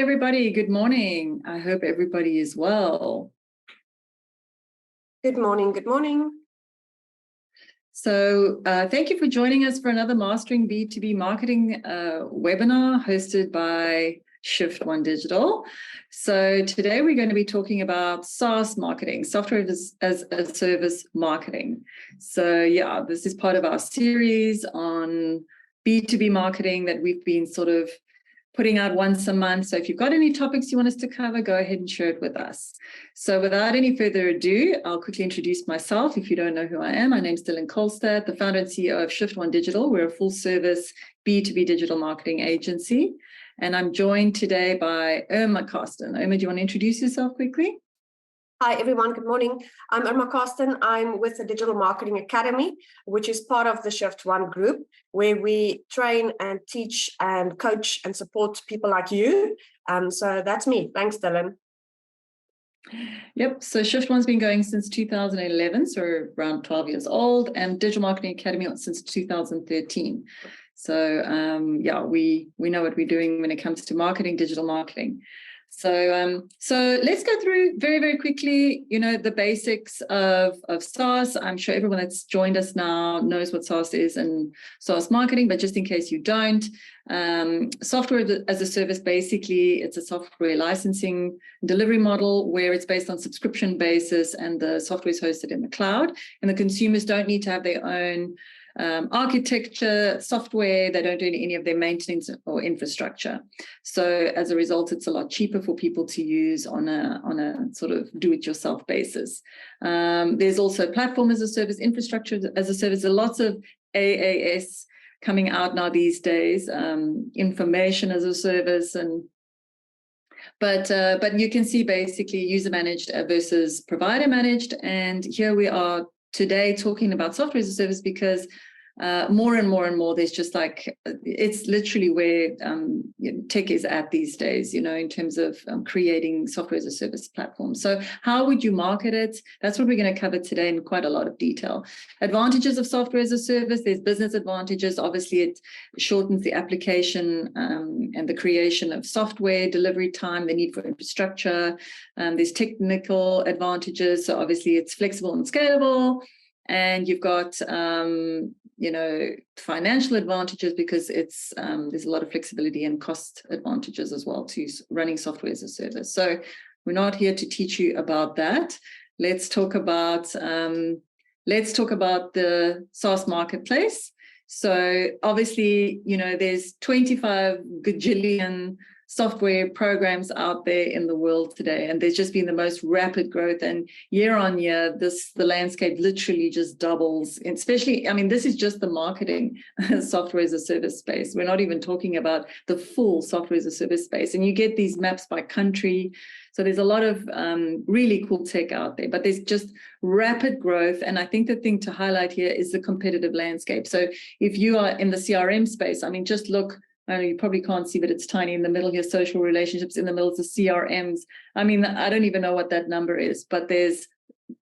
everybody. Good morning. I hope everybody is well. Good morning. Good morning. So thank you for joining us for another Mastering B2B Marketing webinar hosted by Shift One Digital. So today we're going to be talking about SaaS marketing, software as a service marketing. So yeah, this is part of our series on B2B marketing that we've been sort of putting out once a month. So if you've got any topics you want us to cover, go ahead and share it with us. So without any further ado, I'll quickly introduce myself. If you don't know who I am, my name's Dylan Kolstad, the founder and CEO of Shift One Digital. We're a full service B2B digital marketing agency. And I'm joined today by Irma Karsten. Irma, do you want to introduce yourself quickly? Hi, everyone. Good morning. I'm Irma Karsten. I'm with the Digital Marketing Academy, which is part of the Shift One group, where we train and teach and coach and support people like you. So that's me. Thanks, Dylan. Yep. So Shift One's been going since 2011, so we're around 12 years old, and Digital Marketing Academy since 2013. So yeah, we know what we're doing when it comes to marketing, digital marketing. So let's go through very, very quickly, the basics of SaaS. I'm sure everyone that's joined us now knows what SaaS is and SaaS marketing, but just in case you don't, software as a service, basically, it's a software licensing delivery model where it's based on subscription basis and the software is hosted in the cloud, and the consumers don't need to have their own architecture, software. They don't do any of their maintenance or infrastructure. So as a result, it's a lot cheaper for people to use on a sort of do-it-yourself basis. There's also platform as a service, infrastructure as a service. There are lots of AAS coming out now these days, information as a service, but you can see basically user managed versus provider managed. And here we are today talking about software as a service because more and more there's just like, it's literally where tech is at these days, in terms of creating software as a service platform. So how would you market it? That's what we're going to cover today in quite a lot of detail. Advantages of software as a service. There's business advantages. Obviously, it shortens the application and the creation of software, delivery time, the need for infrastructure. There's technical advantages. So obviously, it's flexible and scalable. And you've got, financial advantages because it's there's a lot of flexibility and cost advantages as well to running software as a service. So we're not here to teach you about that. Let's talk about the SaaS marketplace. So obviously, there's 25 gajillion software programs out there in the world today, and there's just been the most rapid growth, and year on year the landscape literally just doubles, especially, this is just the marketing software as a service space. We're not even talking about the full software as a service space, and you get these maps by country. So there's a lot of really cool tech out there, but there's just rapid growth. And I think the thing to highlight here is the competitive landscape. So if you are in the CRM space, just look. I know you probably can't see, but it's tiny in the middle here, social relationships. In the middle is the CRMs. I don't even know what that number is, but there's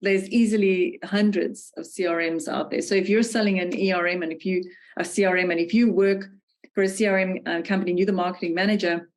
easily hundreds of CRMs out there. So if you're selling an ERM and if you work for a CRM company and you're the marketing manager,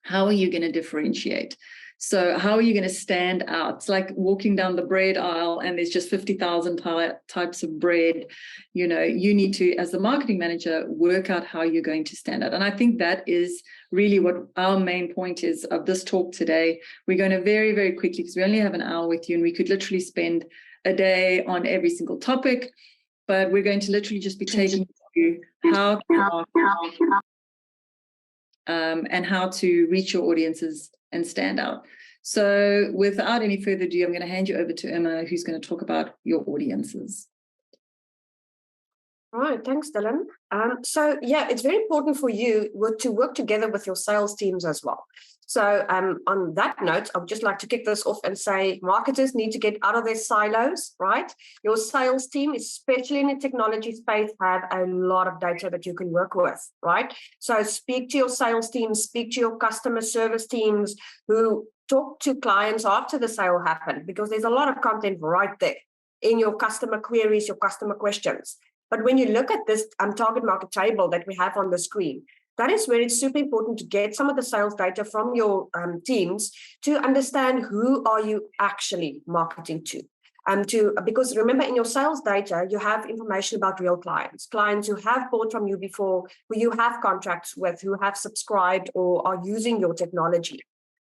how are you going to differentiate? So how are you going to stand out? It's like walking down the bread aisle and there's just 50,000 types of bread. You need to, as the marketing manager, work out how you're going to stand out. And I think that is really what our main point is of this talk today. We're going to very, very quickly, because we only have an hour with you and we could literally spend a day on every single topic, but we're going to literally just be taking you how and how to reach your audiences and stand out. So without any further ado, I'm going to hand you over to Emma, who's going to talk about your audiences. All right, thanks, Dylan. So yeah, it's very important for you to work together with your sales teams as well. So on that note, I would just like to kick this off and say marketers need to get out of their silos, right? Your sales team, especially in the technology space, have a lot of data that you can work with, right? So speak to your sales teams, speak to your customer service teams who talk to clients after the sale happened, because there's a lot of content right there in your customer queries, your customer questions. But when you look at this target market table that we have on the screen, that is where it's super important to get some of the sales data from your teams to understand who are you actually marketing to. Because remember, in your sales data, you have information about real clients who have bought from you before, who you have contracts with, who have subscribed or are using your technology.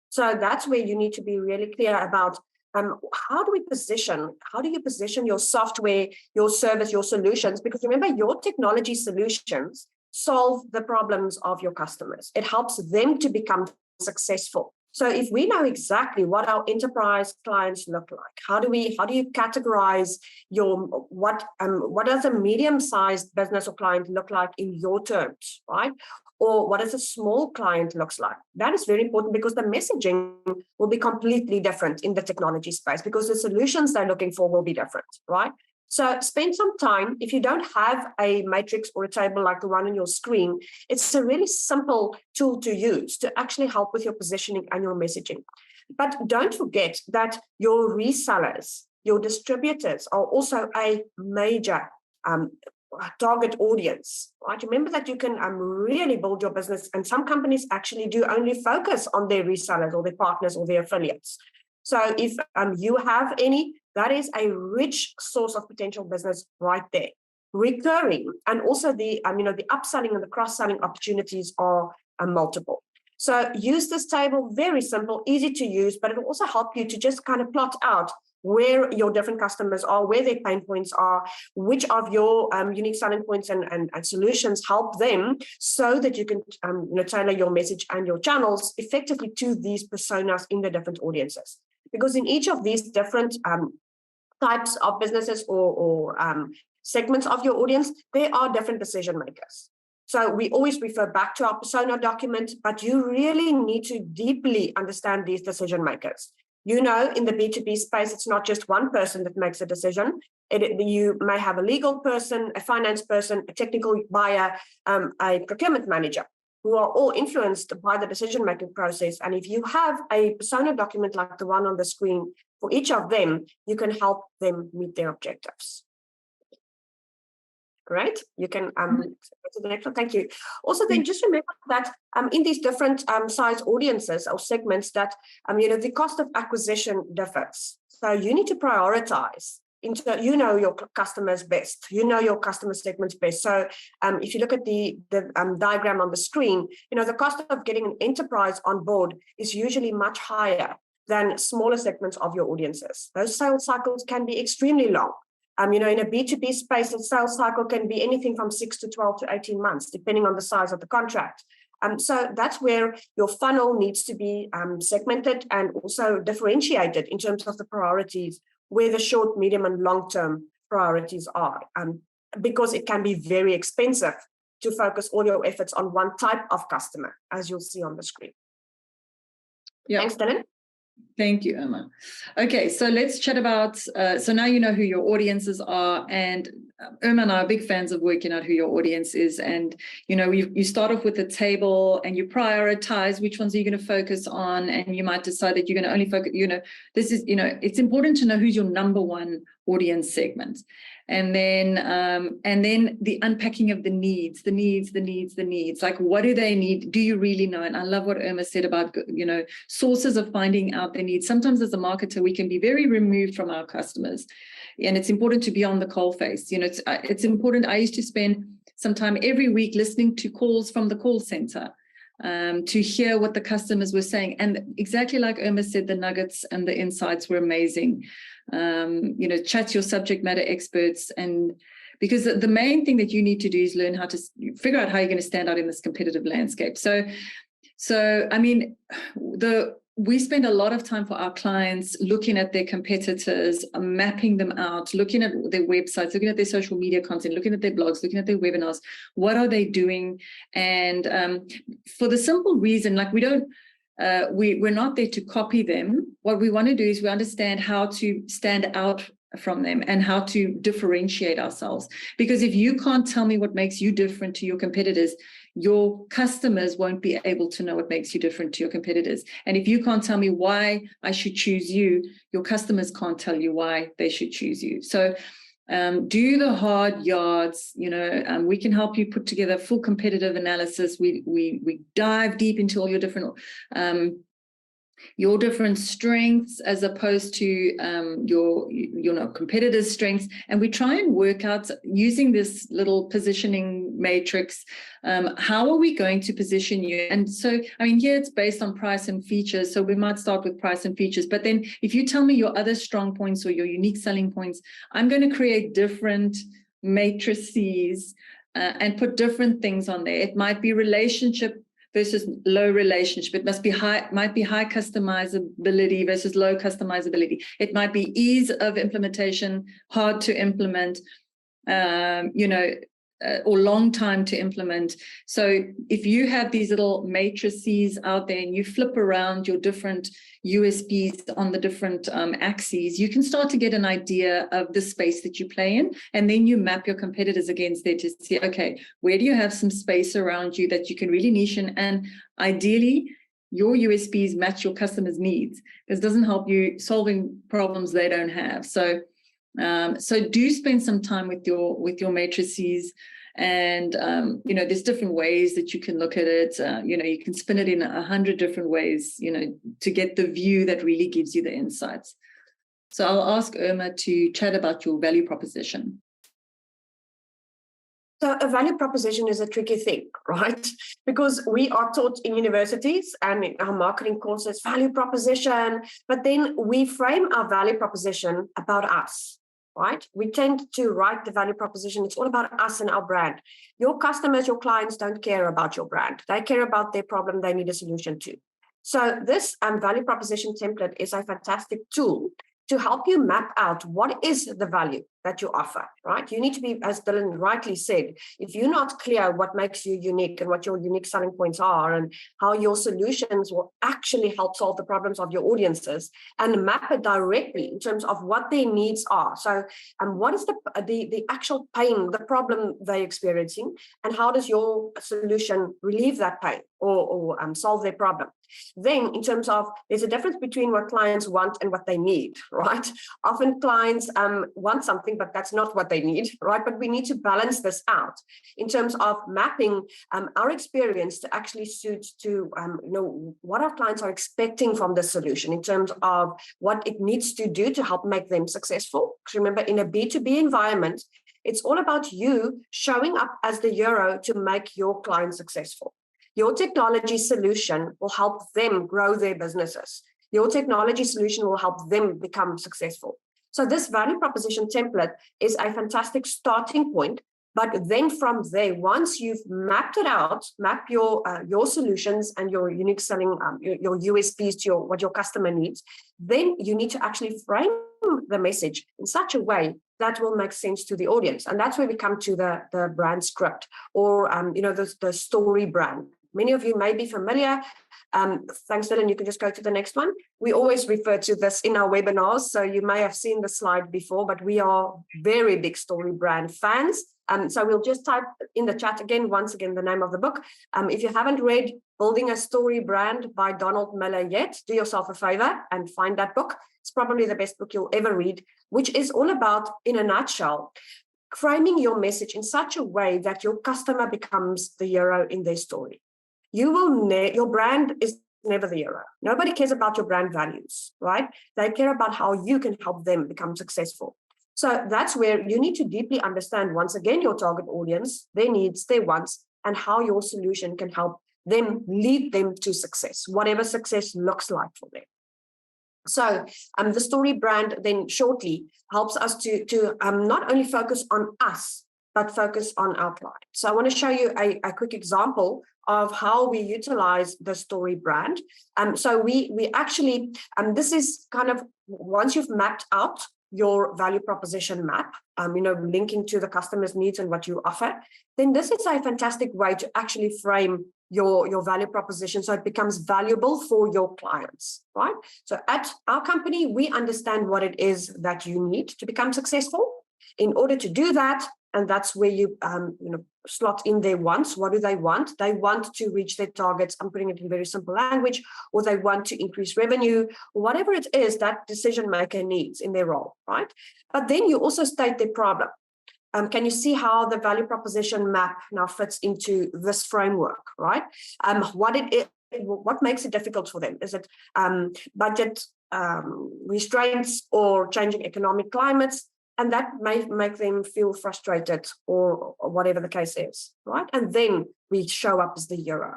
So that's where you need to be really clear about how do you position your software, your service, your solutions? Because remember, your technology solutions solve the problems of your customers. It helps them to become successful. So if we know exactly what our enterprise clients look like, how do you categorize what does a medium-sized business or client look like in your terms, right? Or what does a small client looks like? That is very important because the messaging will be completely different in the technology space because the solutions they're looking for will be different, right? So spend some time. If you don't have a matrix or a table like the one on your screen, it's a really simple tool to use to actually help with your positioning and your messaging. But don't forget that your resellers, your distributors are also a major target audience, right? Remember that you can really build your business, and some companies actually do only focus on their resellers or their partners or their affiliates. So if you have any, that is a rich source of potential business right there. Recurring, and also the upselling and the cross-selling opportunities are multiple. So use this table, very simple, easy to use, but it will also help you to just kind of plot out where your different customers are, where their pain points are, which of your unique selling points and solutions help them, so that you can tailor your message and your channels effectively to these personas in the different audiences. Because in each of these different types of businesses or segments of your audience, there are different decision makers. So we always refer back to our persona document, but you really need to deeply understand these decision makers. You know, in the B2B space, it's not just one person that makes a decision. You may have a legal person, a finance person, a technical buyer, a procurement manager, who are all influenced by the decision-making process. And if you have a persona document like the one on the screen for each of them, you can help them meet their objectives. Great. You can go to the next one. Thank you. Also, then just remember that in these different size audiences or segments that, the cost of acquisition differs. So you need to prioritize. You know your customers best. You know your customer segments best. So if you look at the diagram on the screen, the cost of getting an enterprise on board is usually much higher than smaller segments of your audiences. Those sales cycles can be extremely long. In a B2B space, the sales cycle can be anything from 6 to 12 to 18 months, depending on the size of the contract. So that's where your funnel needs to be segmented and also differentiated in terms of the priorities, where the short, medium, and long-term priorities are, because it can be very expensive to focus all your efforts on one type of customer, as you'll see on the screen. Yeah. Thanks, Dylan. Thank you, Irma. Okay, so let's chat about, so now you know who your audiences are, and Irma and I are big fans of working out who your audience is. And, you start off with a table and you prioritize which ones are you going to focus on, and you might decide that you're going to only focus, it's important to know who's your number one audience segment. And then the unpacking of the needs, like what do they need? Do you really know? And I love what Irma said about, sources of finding out their needs. Sometimes as a marketer, we can be very removed from our customers, and it's important to be on the coalface. It's important. I used to spend some time every week listening to calls from the call center to hear what the customers were saying. And exactly like Irma said, the nuggets and the insights were amazing. Chat to your subject matter experts, and because the main thing that you need to do is learn how to figure out how you're going to stand out in this competitive landscape. So I mean, we spend a lot of time for our clients looking at their competitors, mapping them out, looking at their websites, looking at their social media content, looking at their blogs, looking at their webinars. What are they doing? And for the simple reason, like we're not there to copy them. What we want to do is we understand how to stand out from them and how to differentiate ourselves. Because if you can't tell me what makes you different to your competitors, your customers won't be able to know what makes you different to your competitors. And if you can't tell me why I should choose you, your customers can't tell you why they should choose you. So do the hard yards. We can help you put together full competitive analysis. We dive deep into all your different strengths as opposed to your competitors' strengths, and we try and work out, using this little positioning matrix, how are we going to position you. And so, here it's based on price and features, so we might start with price and features, but then if you tell me your other strong points or your unique selling points, I'm going to create different matrices and put different things on there. It might be relationship versus low relationship. It might be high customizability versus low customizability. It might be ease of implementation, hard to implement, or long time to implement. So if you have these little matrices out there and you flip around your different USPs on the different axes, you can start to get an idea of the space that you play in. And then you map your competitors against there to see, okay, where do you have some space around you that you can really niche in? And ideally, your USPs match your customers' needs. This doesn't help you solving problems they don't have. So do spend some time with your matrices, and there's different ways that you can look at it. You can spin it in 100 different ways, to get the view that really gives you the insights. So I'll ask Irma to chat about your value proposition. So a value proposition is a tricky thing, right? Because we are taught in universities and in our marketing courses, value proposition, but then we frame our value proposition about us. Right? We tend to write the value proposition. It's all about us and our brand. Your customers, your clients don't care about your brand. They care about their problem they need a solution to. So this value proposition template is a fantastic tool to help you map out what is the value that you offer, right? You need to be, as Dylan rightly said, if you're not clear what makes you unique and what your unique selling points are and how your solutions will actually help solve the problems of your audiences, and map it directly in terms of what their needs are. So what is the actual pain, the problem they're experiencing, and how does your solution relieve that pain or solve their problem? Then in terms of, there's a difference between what clients want and what they need, right? Often clients want something, but that's not what they need, right? But we need to balance this out in terms of mapping our experience to actually suit to what our clients are expecting from the solution in terms of what it needs to do to help make them successful. Because remember, in a B2B environment, it's all about you showing up as the hero to make your clients successful. Your technology solution will help them grow their businesses. Your technology solution will help them become successful. So this value proposition template is a fantastic starting point. But then from there, once you've mapped it out, map your solutions and your unique selling, your USPs to what your customer needs, then you need to actually frame the message in such a way that will make sense to the audience. And that's where we come to the brand script, or the story brand. Many of you may be familiar. Thanks, Dylan. You can just go to the next one. We always refer to this in our webinars, so you may have seen the slide before, but we are very big story brand fans. So we'll just type in the chat once again, the name of the book. If you haven't read Building a Story Brand by Donald Miller yet, do yourself a favor and find that book. It's probably the best book you'll ever read, which is all about, in a nutshell, framing your message in such a way that your customer becomes the hero in their story. Your brand is never the hero. Nobody cares about your brand values, right? They care about how you can help them become successful. So that's where you need to deeply understand, once again, your target audience, their needs, their wants, and how your solution can help them, lead them to success, whatever success looks like for them. So the story brand then shortly helps us to not only focus on us, but focus on our client. So I want to show you a quick example of how we utilize the story brand. So we actually, this is kind of, once you've mapped out your value proposition map, linking to the customer's needs and what you offer, then this is a fantastic way to actually frame your value proposition so it becomes valuable for your clients, right? So at our company, we understand what it is that you need to become successful. In order to do that, and that's where you slot in their wants. What do they want? They want to reach their targets. I'm putting it in very simple language, or they want to increase revenue, or whatever it is that decision maker needs in their role, right? But then you also state their problem. Can you see how the value proposition map now fits into this framework, right? What makes it difficult for them? Is it budget restraints or changing economic climates? And that may make them feel frustrated or whatever the case is, right? And then we show up as the hero,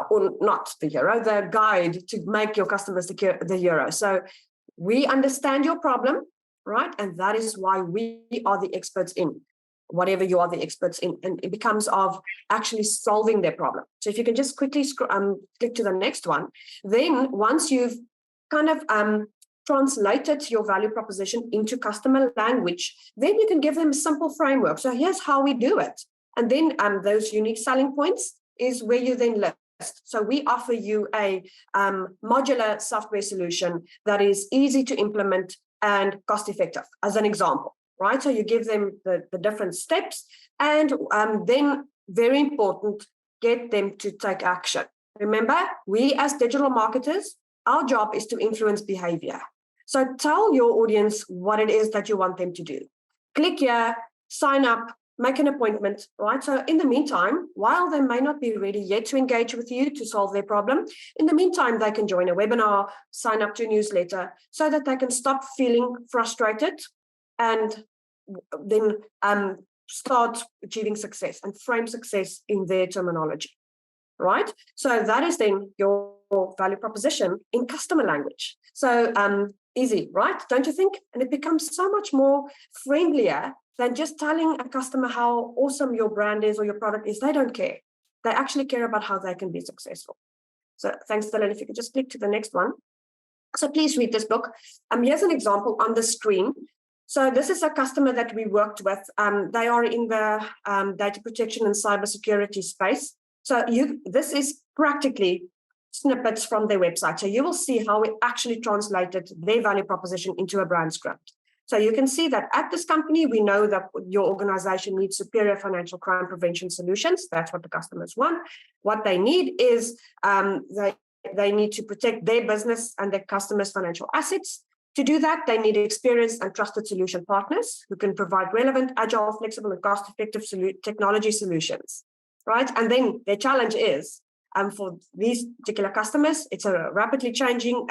or not the hero, the guide to make your customers the hero. So we understand your problem, right? And that is why we are the experts in whatever you are the experts in. And it becomes of actually solving their problem. So if you can just quickly click to the next one, then once you've kind of translated your value proposition into customer language, then you can give them a simple framework. So here's how we do it. And then those unique selling points is where you then list. So we offer you a modular software solution that is easy to implement and cost effective, as an example, right? So you give them the different steps, and then very important, get them to take action. Remember, we as digital marketers, our job is to influence behavior. So tell your audience what it is that you want them to do. Click here, sign up, make an appointment, right? So in the meantime, while they may not be ready yet to engage with you to solve their problem, in the meantime, they can join a webinar, sign up to a newsletter, so that they can stop feeling frustrated and then start achieving success and frame success in their terminology, right? So that is then your value proposition in customer language. So easy, right? Don't you think? And it becomes so much more friendlier than just telling a customer how awesome your brand is or your product is. They don't care. They actually care about how they can be successful. So thanks, Dylan. If you could just click to the next one. So please read this book. Here's an example on the screen. So this is a customer that we worked with. They are in the data protection and cybersecurity space. So this is practically snippets from their website. So you will see how we actually translated their value proposition into a brand script. So you can see that at this company, we know that your organization needs superior financial crime prevention solutions. That's what the customers want. What they need is they need to protect their business and their customers' financial assets. To do that, they need experienced and trusted solution partners who can provide relevant, agile, flexible, and cost-effective technology solutions, right? And then their challenge is, for these particular customers, it's a rapidly changing,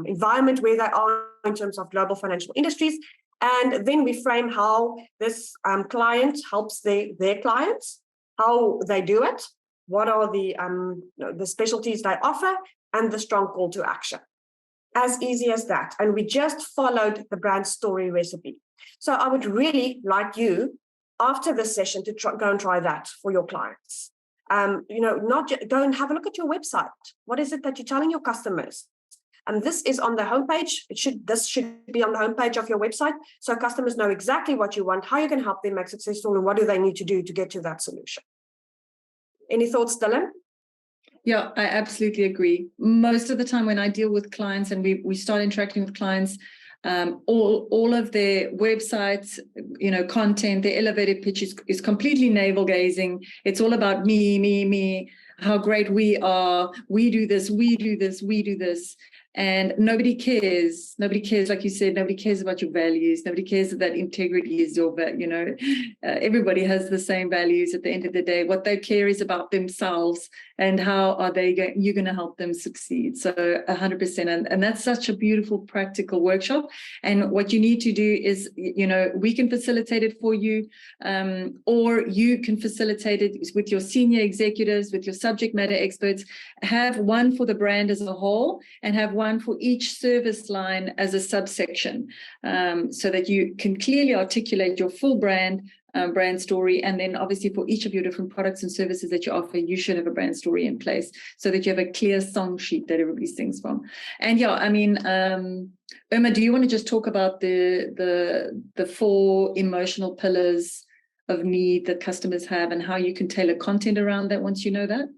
environment where they are in terms of global financial industries. And then we frame how this client helps their clients, how they do it, what are the specialties they offer, and the strong call to action. As easy as that. And we just followed the brand story recipe. So I would really like you, after this session, to go and try that for your clients. Go and have a look at your website. What is it that you're telling your customers? And this is on the homepage. This should be on the homepage of your website, so customers know exactly what you want, how you can help them make successful, and what do they need to do to get to that solution. Any thoughts, Dylan? Yeah, I absolutely agree. Most of the time when I deal with clients and we start interacting with clients, all of their websites, content, their elevator pitch is completely navel gazing. It's all about me, how great we are. We do this, we do this, we do this. And nobody cares. Nobody cares, like you said, nobody cares about your values. Nobody cares that integrity is your, everybody has the same values at the end of the day. What they care is about themselves and how are you're going to help them succeed. So 100%. And that's such a beautiful, practical workshop. And what you need to do is, we can facilitate it for you, or you can facilitate it with your senior executives, with your subject matter experts. Have one for the brand as a whole and have one for each service line as a subsection, so that you can clearly articulate your full brand story. And then obviously for each of your different products and services that you offer, you should have a brand story in place so that you have a clear song sheet that everybody sings from. And Irma, do you want to just talk about the 4 emotional pillars of need that customers have and how you can tailor content around that once you know that?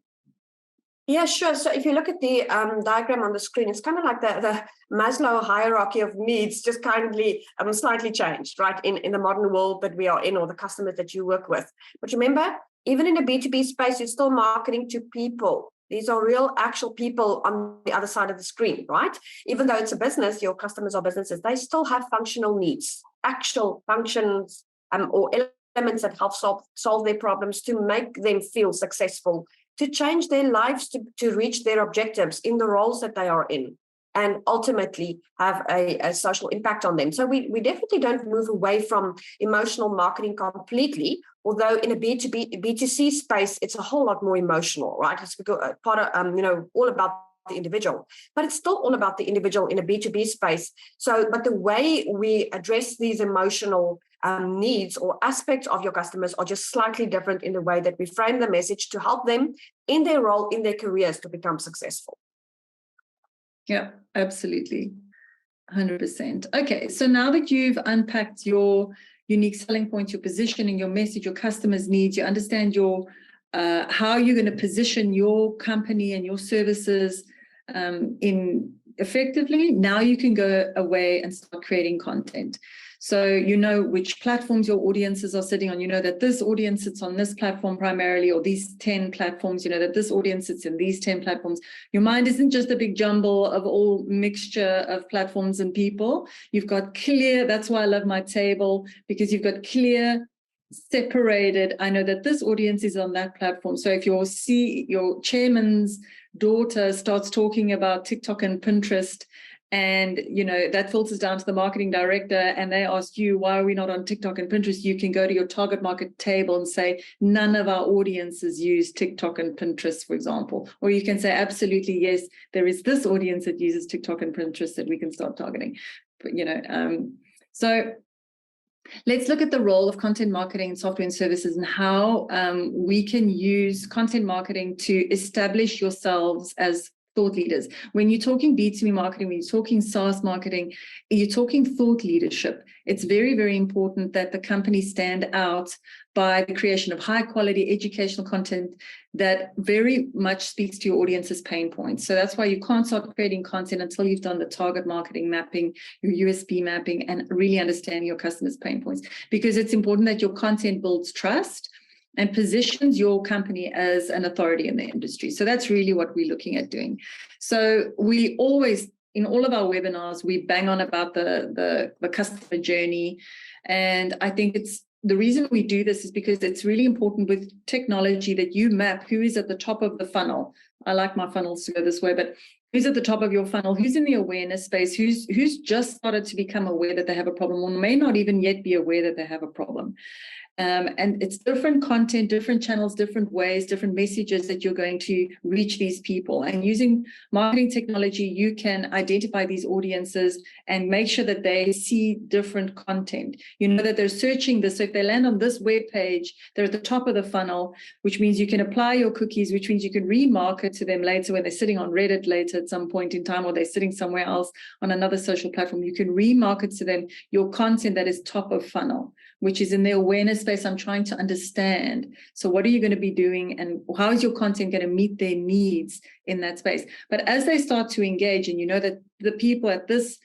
Yeah, sure. So if you look at the diagram on the screen, it's kind of like the Maslow hierarchy of needs, just kindly slightly changed, right, in the modern world that we are in, or the customers that you work with. But remember, even in a B2B space, you're still marketing to people. These are real, actual people on the other side of the screen, right? Even though it's a business, your customers are businesses, they still have functional needs, actual functions or elements that help solve their problems to make them feel successful, to change their lives, to reach their objectives in the roles that they are in, and ultimately have a social impact on them. So we definitely don't move away from emotional marketing completely, although in a B2B, B2C space, it's a whole lot more emotional, right? It's part of, all about the individual, but it's still all about the individual in a B2B space. So, but the way we address these emotional needs or aspects of your customers are just slightly different in the way that we frame the message to help them in their role, in their careers, to become successful. Yeah, absolutely. 100%. Okay, so now that you've unpacked your unique selling points, your positioning, your message, your customers' needs, you understand your how you're going to position your company and your services in effectively, now you can go away and start creating content. So you know which platforms your audiences are sitting on. You know that this audience sits on this platform primarily, or these 10 platforms. You know that this audience sits in these 10 platforms. Your mind isn't just a big jumble of all mixture of platforms and people. You've got clear, that's why I love my table, because you've got clear, separated. I know that this audience is on that platform. So if your chairman's daughter starts talking about TikTok and Pinterest, and that filters down to the marketing director, and they ask you, why are we not on TikTok and Pinterest? You can go to your target market table and say, none of our audiences use TikTok and Pinterest, for example. Or you can say, absolutely, yes, there is this audience that uses TikTok and Pinterest that we can start targeting. But, so let's look at the role of content marketing and software and services, and how we can use content marketing to establish yourselves as thought leaders. When you're talking B2B marketing, when you're talking SaaS marketing, you're talking thought leadership. It's very, very important that the companies stand out by the creation of high quality educational content that very much speaks to your audience's pain points. So that's why you can't start creating content until you've done the target marketing mapping, your USP mapping, and really understanding your customers' pain points, because it's important that your content builds trust and positions your company as an authority in the industry. So that's really what we're looking at doing. So we always, in all of our webinars, we bang on about the customer journey. And I think the reason we do this is because it's really important with technology that you map who is at the top of the funnel. I like my funnels to go this way, but who's at the top of your funnel, who's in the awareness space, who's just started to become aware that they have a problem, or may not even yet be aware that they have a problem. And it's different content, different channels, different ways, different messages that you're going to reach these people. And using marketing technology, you can identify these audiences and make sure that they see different content. You know that they're searching this. So if they land on this web page, they're at the top of the funnel, which means you can apply your cookies, which means you can remarket to them later when they're sitting on Reddit later at some point in time, or they're sitting somewhere else on another social platform. You can remarket to them your content that is top of funnel, which is in the awareness space. I'm trying to understand. So what are you going to be doing, and how is your content going to meet their needs in that space? But as they start to engage, and you know that the people at this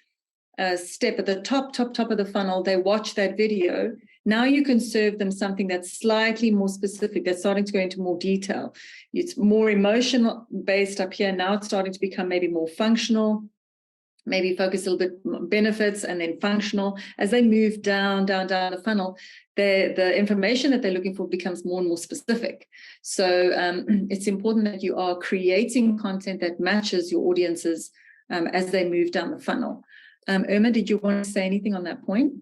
step at the top of the funnel, they watch that video. Now you can serve them something that's slightly more specific. They're starting to go into more detail. It's more emotional based up here. Now it's starting to become maybe more functional. Maybe focus a little bit on benefits and then functional. As they move down the funnel, the information that they're looking for becomes more and more specific. So it's important that you are creating content that matches your audiences as they move down the funnel. Irma, did you want to say anything on that point?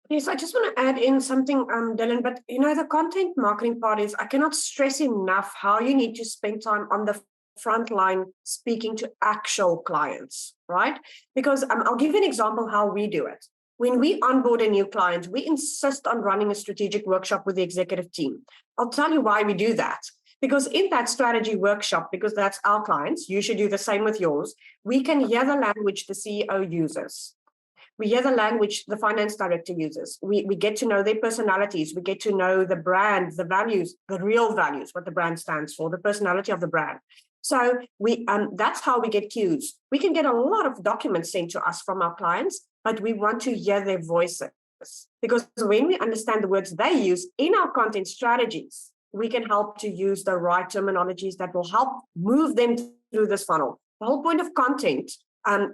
Yes, I just want to add in something, Dylan, but the content marketing part is, I cannot stress enough how you need to spend time on the front line speaking to actual clients, right? Because I'll give you an example how we do it. When we onboard a new client, we insist on running a strategic workshop with the executive team. I'll tell you why we do that. Because in that strategy workshop, because that's our clients, you should do the same with yours, we can hear the language the CEO uses. We hear the language the finance director uses. We get to know their personalities. We get to know the brand, the values, the real values, what the brand stands for, the personality of the brand. So that's how we get cues. We can get a lot of documents sent to us from our clients, but we want to hear their voices. Because when we understand the words they use in our content strategies, we can help to use the right terminologies that will help move them through this funnel. The whole point of content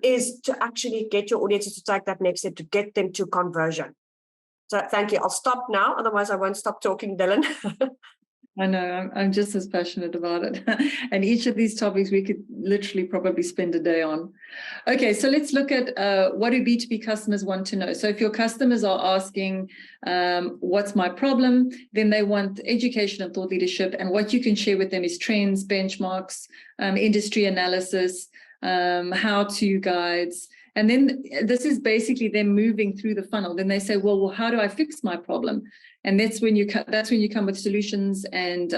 is to actually get your audiences to take that next step, to get them to conversion. So thank you. I'll stop now. Otherwise, I won't stop talking, Dylan. I know, I'm just as passionate about it. And each of these topics we could literally probably spend a day on. Okay, so let's look at what do B2B customers want to know. So if your customers are asking, what's my problem, then they want education and thought leadership. And what you can share with them is trends, benchmarks, industry analysis, how-to guides. And then this is basically them moving through the funnel. Then they say, well, how do I fix my problem? And that's when you come with solutions, and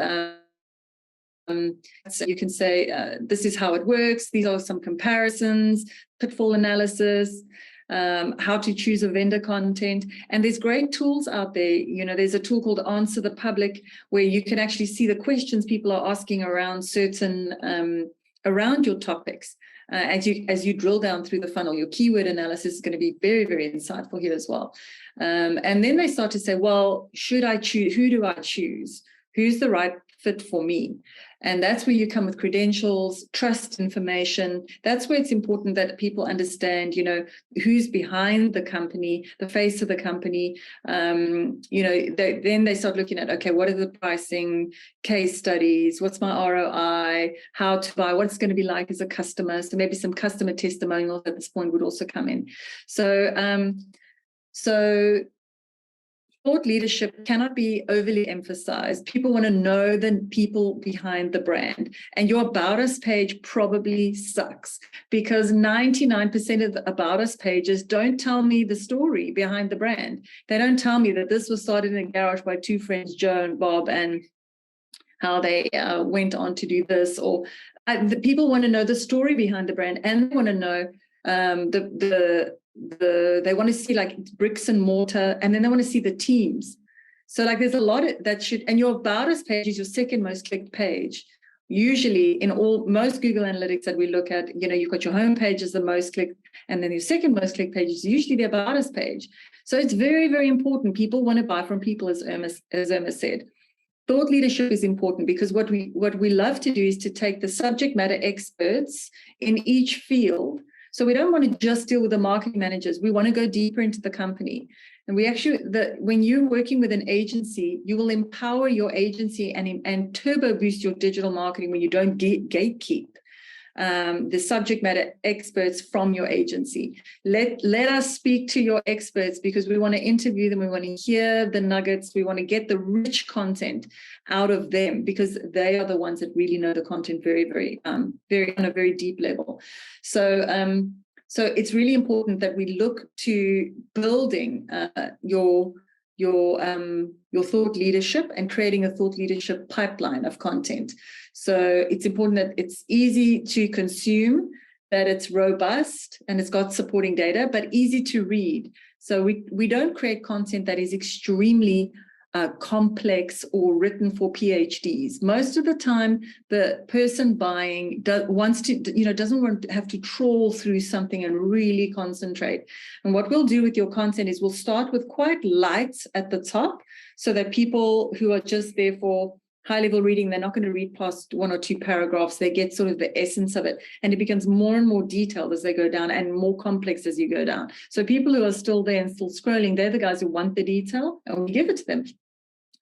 so you can say, this is how it works. These are some comparisons, pitfall analysis, how to choose a vendor content. And there's great tools out there. You know, there's a tool called Answer the Public, where you can actually see the questions people are asking around certain around your topics. As you drill down through the funnel, your keyword analysis is going to be very, very insightful here as well. And then they start to say, well, should I choose? Who do I choose? Who's the right fit for me? And that's where you come with credentials, trust information. That's where it's important that people understand, you know, who's behind the company, the face of the company. You know, then they start looking at, okay, what are the pricing, case studies? What's my ROI? How to buy? What's going to be like as a customer? So maybe some customer testimonials at this point would also come in. So thought leadership cannot be overly emphasized. People want to know the people behind the brand. And your About Us page probably sucks, because 99% of the About Us pages don't tell me the story behind the brand. They don't tell me that this was started in a garage by two friends, Joe and Bob, and how they went on to do this. Or the people want to know the story behind the brand, and they want to know they want to see like bricks and mortar, and then they want to see the teams. So like there's a lot that should, and your About Us page is your second most clicked page. Usually in most Google Analytics that we look at, you know, you've got your home page as the most clicked, and then your second most clicked page is usually the About Us page. So it's very, very important. People want to buy from people, as Irma said. Thought leadership is important because what we love to do is to take the subject matter experts in each field. So we don't want to just deal with the marketing managers. We want to go deeper into the company. And we actually, when you're working with an agency, you will empower your agency and turbo boost your digital marketing when you don't gatekeep the subject matter experts from your agency. Let us speak to your experts, because we want to interview them. We want to hear the nuggets. We want to get the rich content out of them, because they are the ones that really know the content very, very, very on a very deep level. So it's really important that we look to building your thought leadership and creating a thought leadership pipeline of content. So it's important that it's easy to consume, that it's robust and it's got supporting data, but easy to read. So we don't create content that is extremely complex or written for PhDs. Most of the time, the person buying doesn't want to have to trawl through something and really concentrate. And what we'll do with your content is we'll start with quite light at the top, so that people who are just there for high-level reading, they're not going to read past one or two paragraphs. They get sort of the essence of it, and it becomes more and more detailed as they go down, and more complex as you go down. So people who are still there and still scrolling, they're the guys who want the detail, and we give it to them.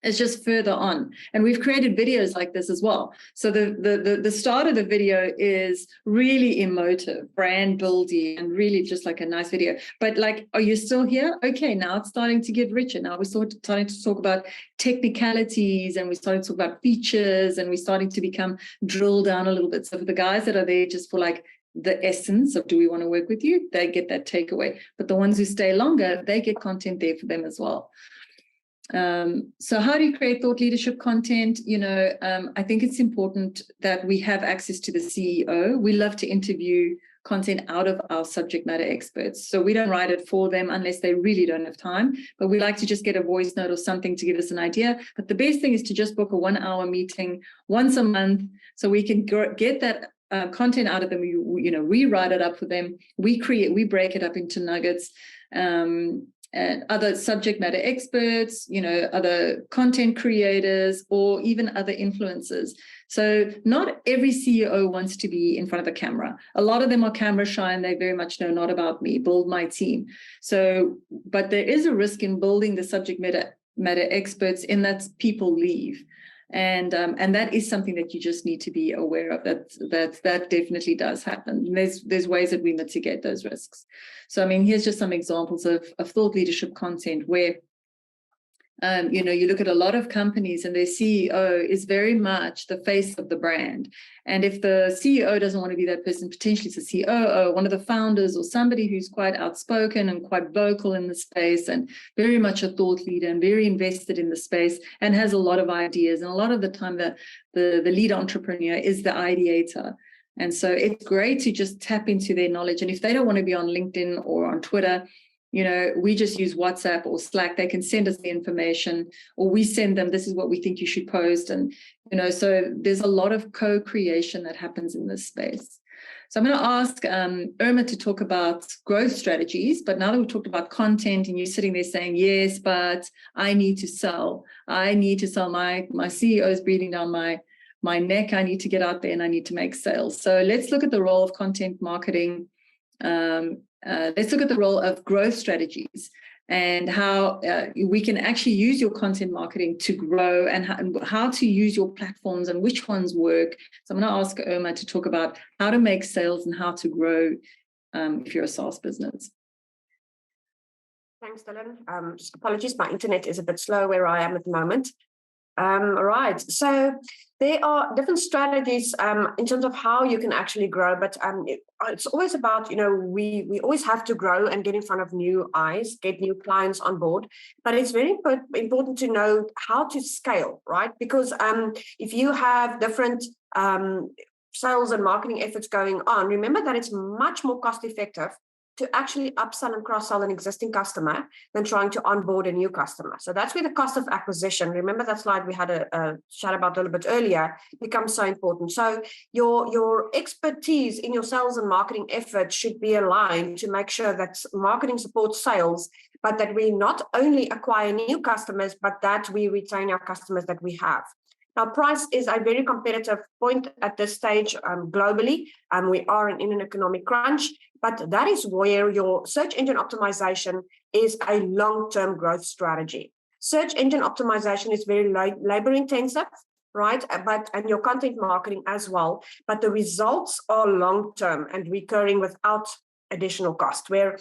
It's just further on. And we've created videos like this as well. So the start of the video is really emotive, brand building, and really just like a nice video. But like, are you still here? Okay, now it's starting to get richer. Now we're starting to talk about technicalities, and we're starting to talk about features, and we're starting to become drilled down a little bit. So for the guys that are there just for like the essence of, do we want to work with you? They get that takeaway. But the ones who stay longer, they get content there for them as well. So how do you create thought leadership content? I think it's important that we have access to the CEO. We love to interview content out of our subject matter experts. So we don't write it for them unless they really don't have time, but we like to just get a voice note or something to give us an idea. But the best thing is to just book a 1-hour meeting once a month so we can get that content out of them. We write it up for them. We break it up into nuggets. And other subject matter experts, other content creators, or even other influencers. So not every CEO wants to be in front of a camera. A lot of them are camera shy and they very much know, not about me, build my team. So, but there is a risk in building the subject matter experts in that people leave. And that is something that you just need to be aware of. That definitely does happen. There's ways that we mitigate those risks. So I mean, here's just some examples of thought leadership content where you look at a lot of companies and their CEO is very much the face of the brand. And if the CEO doesn't want to be that person, potentially it's a COO, one of the founders, or somebody who's quite outspoken and quite vocal in the space and very much a thought leader and very invested in the space and has a lot of ideas. And a lot of the time the lead entrepreneur is the ideator. And so it's great to just tap into their knowledge. And if they don't want to be on LinkedIn or on Twitter, we just use WhatsApp or Slack. They can send us the information, or we send them, this is what we think you should post. And, so there's a lot of co-creation that happens in this space. So I'm going to ask Irma to talk about growth strategies. But now that we've talked about content and you're sitting there saying, yes, but I need to sell. My CEO is breathing down my neck. I need to get out there and I need to make sales. So let's look at the role of content marketing. Let's look at the role of growth strategies and how we can actually use your content marketing to grow, and how to use your platforms and which ones work. So I'm going to ask Irma to talk about how to make sales and how to grow if you're a SaaS business. Thanks, Dylan. Apologies, my internet is a bit slow where I am at the moment. Right, so there are different strategies in terms of how you can actually grow, but it's always about, we always have to grow and get in front of new eyes, get new clients on board, but it's very important to know how to scale, right? Because if you have different sales and marketing efforts going on, remember that it's much more cost effective to actually upsell and cross-sell an existing customer than trying to onboard a new customer. So that's where the cost of acquisition, remember that slide we had a chat about a little bit earlier, becomes so important. So your expertise in your sales and marketing efforts should be aligned to make sure that marketing supports sales, but that we not only acquire new customers, but that we retain our customers that we have. Now, price is a very competitive point at this stage globally. We are in an economic crunch, but that is where your search engine optimization is a long-term growth strategy. Search engine optimization is very labor intensive, right? And your content marketing as well. But the results are long-term and recurring without additional cost, where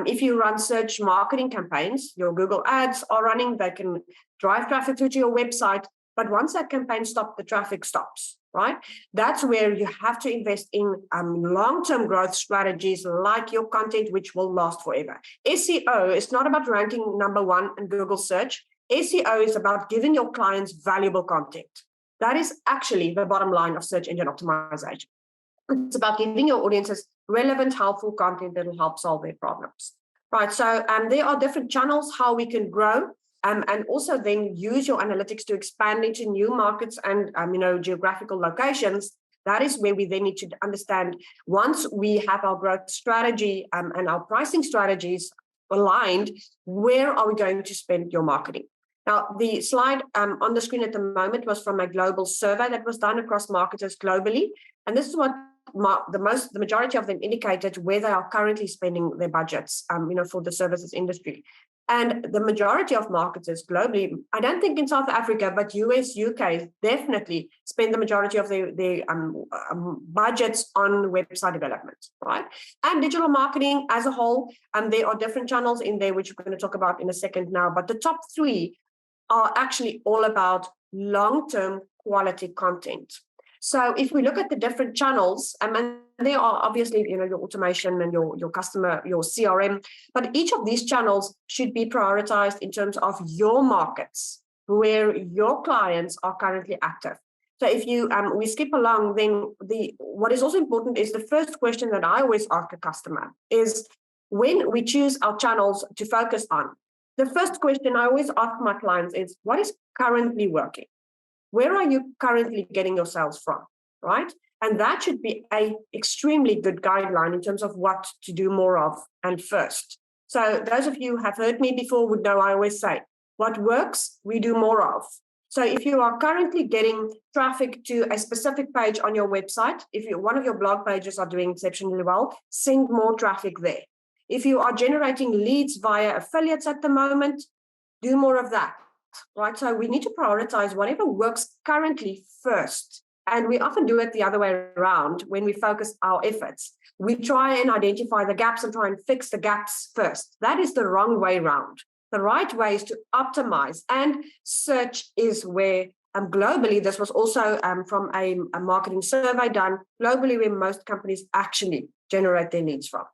if you run search marketing campaigns, your Google ads are running, they can drive traffic through to your website. But once that campaign stops, the traffic stops, right? That's where you have to invest in long-term growth strategies like your content, which will last forever. SEO is not about ranking #1 in Google search. SEO is about giving your clients valuable content. That is actually the bottom line of search engine optimization. It's about giving your audiences relevant, helpful content that will help solve their problems, right? So there are different channels how we can grow. And also then use your analytics to expand into new markets and geographical locations. That is where we then need to understand, once we have our growth strategy and our pricing strategies aligned, where are we going to spend your marketing? Now, the slide on the screen at the moment was from a global survey that was done across marketers globally. And this is what the majority of them indicated where they are currently spending their budgets, for the services industry. And the majority of marketers globally, I don't think in South Africa, but US, UK definitely spend the majority of their budgets on website development, right? And digital marketing as a whole, there are different channels in there, which we're going to talk about in a second now. But the top 3 are actually all about long-term quality content. So if we look at the different channels, and they are obviously, your automation and your customer, your CRM, but each of these channels should be prioritized in terms of your markets, where your clients are currently active. So if you we skip along, then what is also important is the first question that I always ask a customer is, when we choose our channels to focus on, the first question I always ask my clients is, what is currently working? Where are you currently getting your sales from, right? And that should be an extremely good guideline in terms of what to do more of and first. So those of you who have heard me before would know I always say, what works, we do more of. So if you are currently getting traffic to a specific page on your website, if one of your blog pages are doing exceptionally well, send more traffic there. If you are generating leads via affiliates at the moment, do more of that, right? So we need to prioritize whatever works currently first. And we often do it the other way around when we focus our efforts. We try and identify the gaps and try and fix the gaps first. That is the wrong way around. The right way is to optimize, and search is where globally, this was also from a marketing survey done globally, where most companies actually generate their leads from.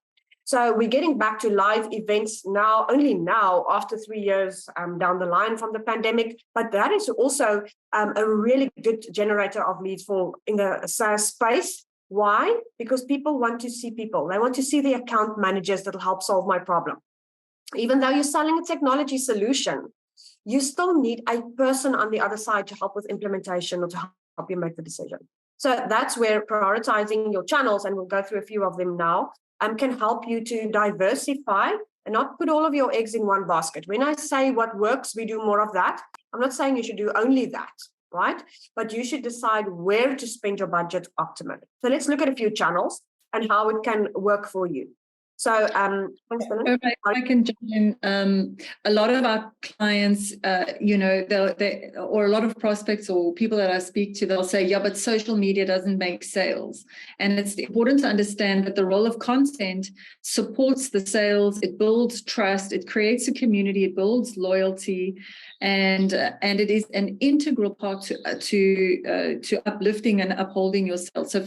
So we're getting back to live events now, only now after 3 years down the line from the pandemic, but that is also a really good generator of leads for in the SaaS space. Why? Because people want to see people. They want to see the account managers that will help solve my problem. Even though you're selling a technology solution, you still need a person on the other side to help with implementation or to help you make the decision. So that's where prioritizing your channels, and we'll go through a few of them now, can help you to diversify and not put all of your eggs in one basket. When I say what works, we do more of that. I'm not saying you should do only that, right? But you should decide where to spend your budget optimally. So let's look at a few channels and how it can work for you. So, thanks, If I can jump in, a lot of our clients, or a lot of prospects or people that I speak to, they'll say, yeah, but social media doesn't make sales. And it's important to understand that the role of content supports the sales. It builds trust. It creates a community. It builds loyalty. And it is an integral part to uplifting and upholding your sales. So,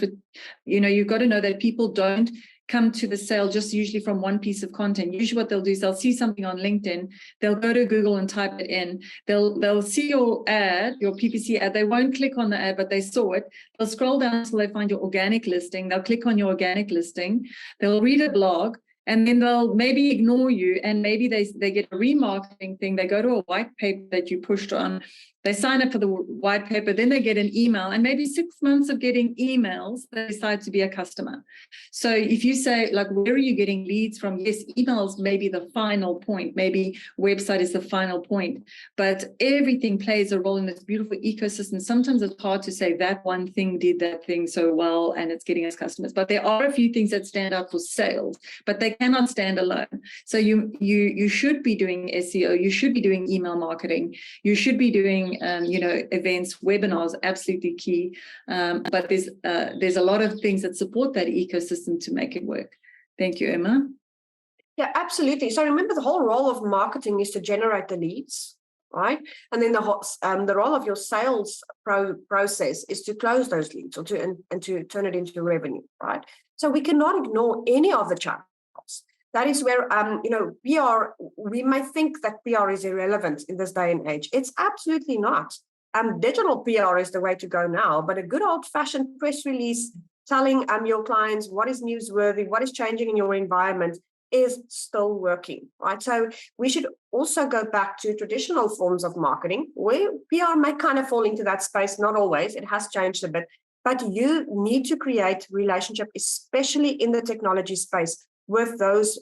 you've got to know that people don't come to the sale just usually from one piece of content. Usually what they'll do is they'll see something on LinkedIn, they'll go to Google and type it in, they'll see your ad, your PPC ad, they won't click on the ad, but they saw it, they'll scroll down until they find your organic listing, they'll click on your organic listing, they'll read a blog, and then they'll maybe ignore you, and maybe they get a remarketing thing, they go to a white paper that you pushed on, they sign up for the white paper, then they get an email, and maybe 6 months of getting emails, they decide to be a customer. So if you say, like, where are you getting leads from? Yes, emails may be the final point, maybe website is the final point, but everything plays a role in this beautiful ecosystem. Sometimes it's hard to say that one thing did that thing so well and it's getting us customers, but there are a few things that stand out for sales, but they cannot stand alone. So you should be doing SEO, you should be doing email marketing, you should be doing events, webinars, absolutely key. But there's a lot of things that support that ecosystem to make it work. Thank you, Emma. Yeah, absolutely. So remember, the whole role of marketing is to generate the leads, right? And then the role of your sales process is to close those leads or to turn it into revenue, right? So we cannot ignore any of the channels. That is where, PR, we may think that PR is irrelevant in this day and age. It's absolutely not. Digital PR is the way to go now, but a good old-fashioned press release telling your clients what is newsworthy, what is changing in your environment is still working, right? So we should also go back to traditional forms of marketing, where PR may kind of fall into that space, not always, it has changed a bit, but you need to create relationship, especially in the technology space, with those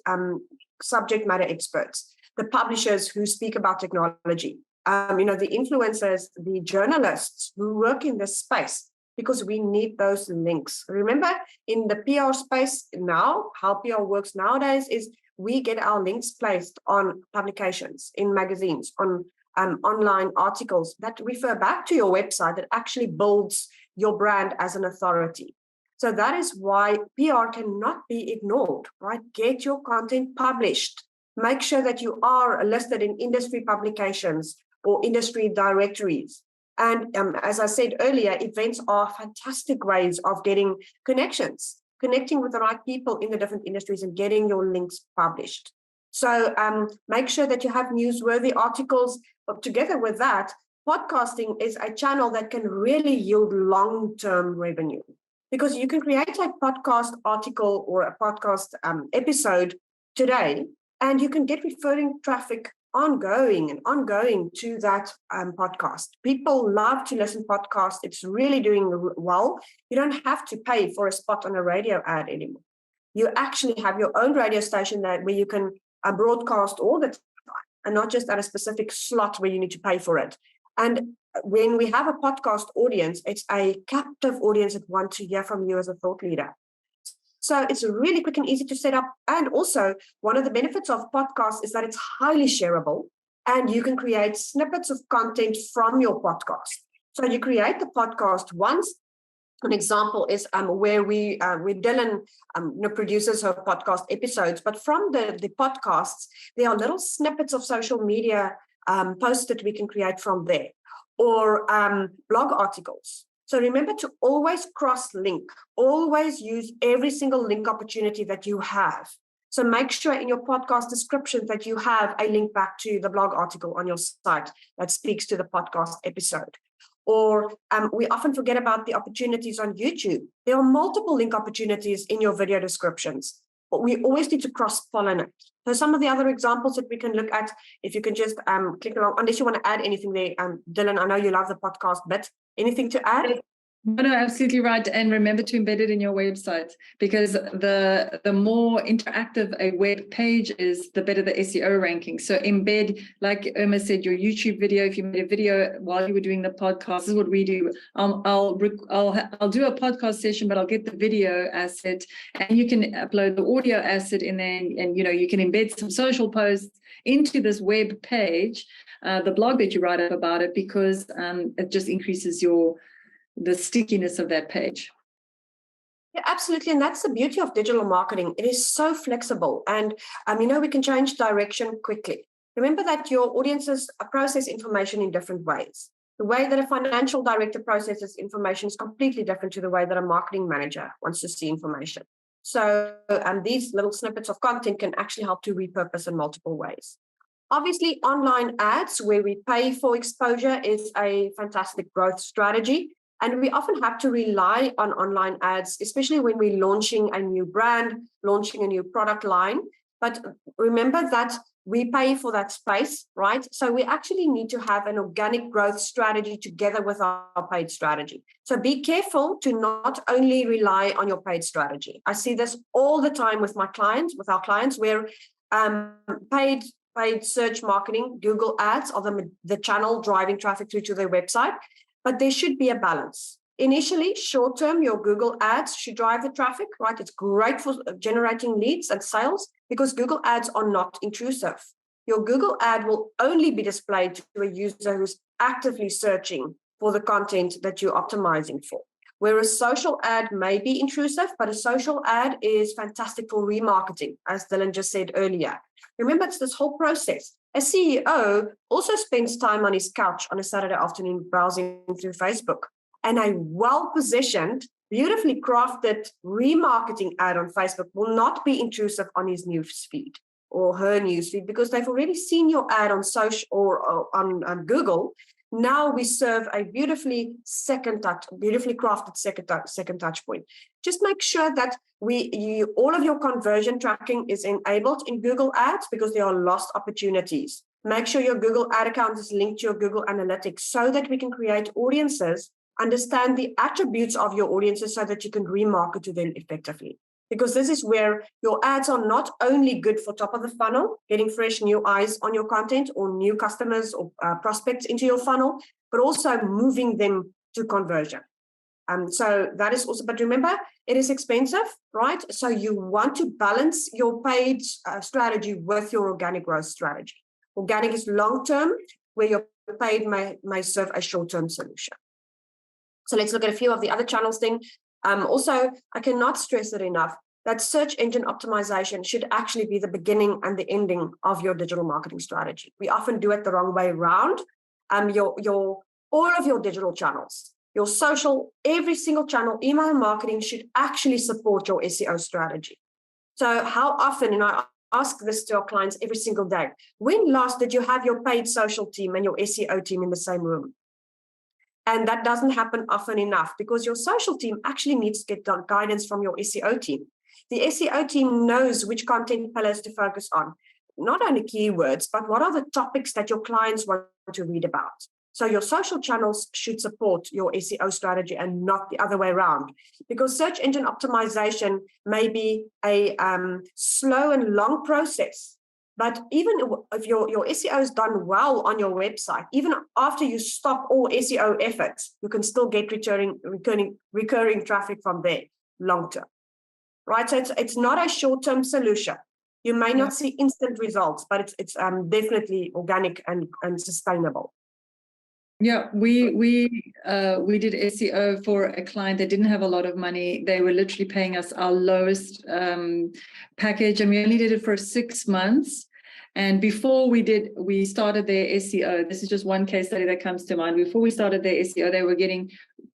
subject matter experts, the publishers who speak about technology, the influencers, the journalists who work in this space, because we need those links. Remember, in the PR space now, how PR works nowadays is we get our links placed on publications, in magazines, on online articles that refer back to your website, that actually builds your brand as an authority. So that is why PR cannot be ignored, right? Get your content published. Make sure that you are listed in industry publications or industry directories. And as I said earlier, events are fantastic ways of getting connections, connecting with the right people in the different industries and getting your links published. So make sure that you have newsworthy articles. But together with that, podcasting is a channel that can really yield long-term revenue, because you can create a podcast article or a podcast episode today, and you can get referring traffic ongoing to that podcast. People love to listen to podcasts. It's really doing well. You don't have to pay for a spot on a radio ad anymore. You actually have your own radio station where you can broadcast all the time, and not just at a specific slot where you need to pay for it. And when we have a podcast audience, it's a captive audience that wants to hear from you as a thought leader. So it's really quick and easy to set up. And also, one of the benefits of podcasts is that it's highly shareable, and you can create snippets of content from your podcast. So you create the podcast once. An example is where Dylan produces her podcast episodes, but from the podcasts, there are little snippets of social media posts that we can create from there, or blog articles. So remember to always cross-link, always use every single link opportunity that you have. So make sure in your podcast description that you have a link back to the blog article on your site that speaks to the podcast episode. Or we often forget about the opportunities on YouTube. There are multiple link opportunities in your video descriptions, but we always need to cross-pollinate. So some of the other examples that we can look at, if you can just click along, unless you want to add anything there, Dylan, I know you love the podcast bit. Anything to add? No, absolutely right. And remember to embed it in your website, because the more interactive a web page is, the better the SEO ranking. So embed, like Irma said, your YouTube video. If you made a video while you were doing the podcast, this is what we do. I'll do a podcast session, but I'll get the video asset, and you can upload the audio asset, and then you can embed some social posts into this web page, the blog that you write up about it, because it just increases the stickiness of that page. Yeah, absolutely. And that's the beauty of digital marketing. It is so flexible, and we can change direction quickly. Remember that your audiences process information in different ways. The way that a financial director processes information is completely different to the way that a marketing manager wants to see information. So these little snippets of content can actually help to repurpose in multiple ways. Obviously, online ads where we pay for exposure is a fantastic growth strategy. And we often have to rely on online ads, especially when we're launching a new brand, launching a new product line. But remember that we pay for that space, right? So we actually need to have an organic growth strategy together with our paid strategy. So be careful to not only rely on your paid strategy. I see this all the time with our clients, where paid search marketing, Google ads are the channel driving traffic through to their website. But there should be a balance. Initially, short-term, your Google ads should drive the traffic, right? It's great for generating leads and sales, because Google ads are not intrusive. Your Google ad will only be displayed to a user who's actively searching for the content that you're optimizing for. Whereas social ad may be intrusive, but a social ad is fantastic for remarketing, as Dylan just said earlier. Remember, it's this whole process. A CEO also spends time on his couch on a Saturday afternoon browsing through Facebook. And a well-positioned, beautifully crafted remarketing ad on Facebook will not be intrusive on his newsfeed or her newsfeed, because they've already seen your ad on social or on Google. Now we serve a beautifully crafted second touch point. Just make sure that all of your conversion tracking is enabled in Google Ads, because there are lost opportunities. Make sure your Google ad account is linked to your Google Analytics, so that we can create audiences, understand the attributes of your audiences, so that you can remarket to them effectively. Because this is where your ads are not only good for top of the funnel, getting fresh new eyes on your content or new customers or prospects into your funnel, but also moving them to conversion. So that is also, but remember, it is expensive, right? So you want to balance your paid strategy with your organic growth strategy. Organic is long-term, where your paid may serve a short-term solution. So let's look at a few of the other channels then. Also, I cannot stress it enough that search engine optimization should actually be the beginning and the ending of your digital marketing strategy. We often do it the wrong way around. All of your digital channels, your social, every single channel, email marketing should actually support your SEO strategy. So how often, ask this to our clients every single day. When last did you have your paid social team and your SEO team in the same room? And that doesn't happen often enough because your social team actually needs to get guidance from your SEO team. The SEO team knows which content pillars to focus on, not only keywords, but what are the topics that your clients want to read about. So your social channels should support your SEO strategy and not the other way around, because search engine optimization may be a slow and long process. But even if your SEO is done well on your website, even after you stop all SEO efforts, you can still get recurring traffic from there long term, right? So it's not a short-term solution. You may not see instant results, but it's definitely organic and sustainable. Yeah, we did SEO for a client that didn't have a lot of money. They were literally paying us our lowest package, and we only did it for 6 months. And before we started their SEO, this is just one case study that comes to mind. Before we started their SEO, they were getting,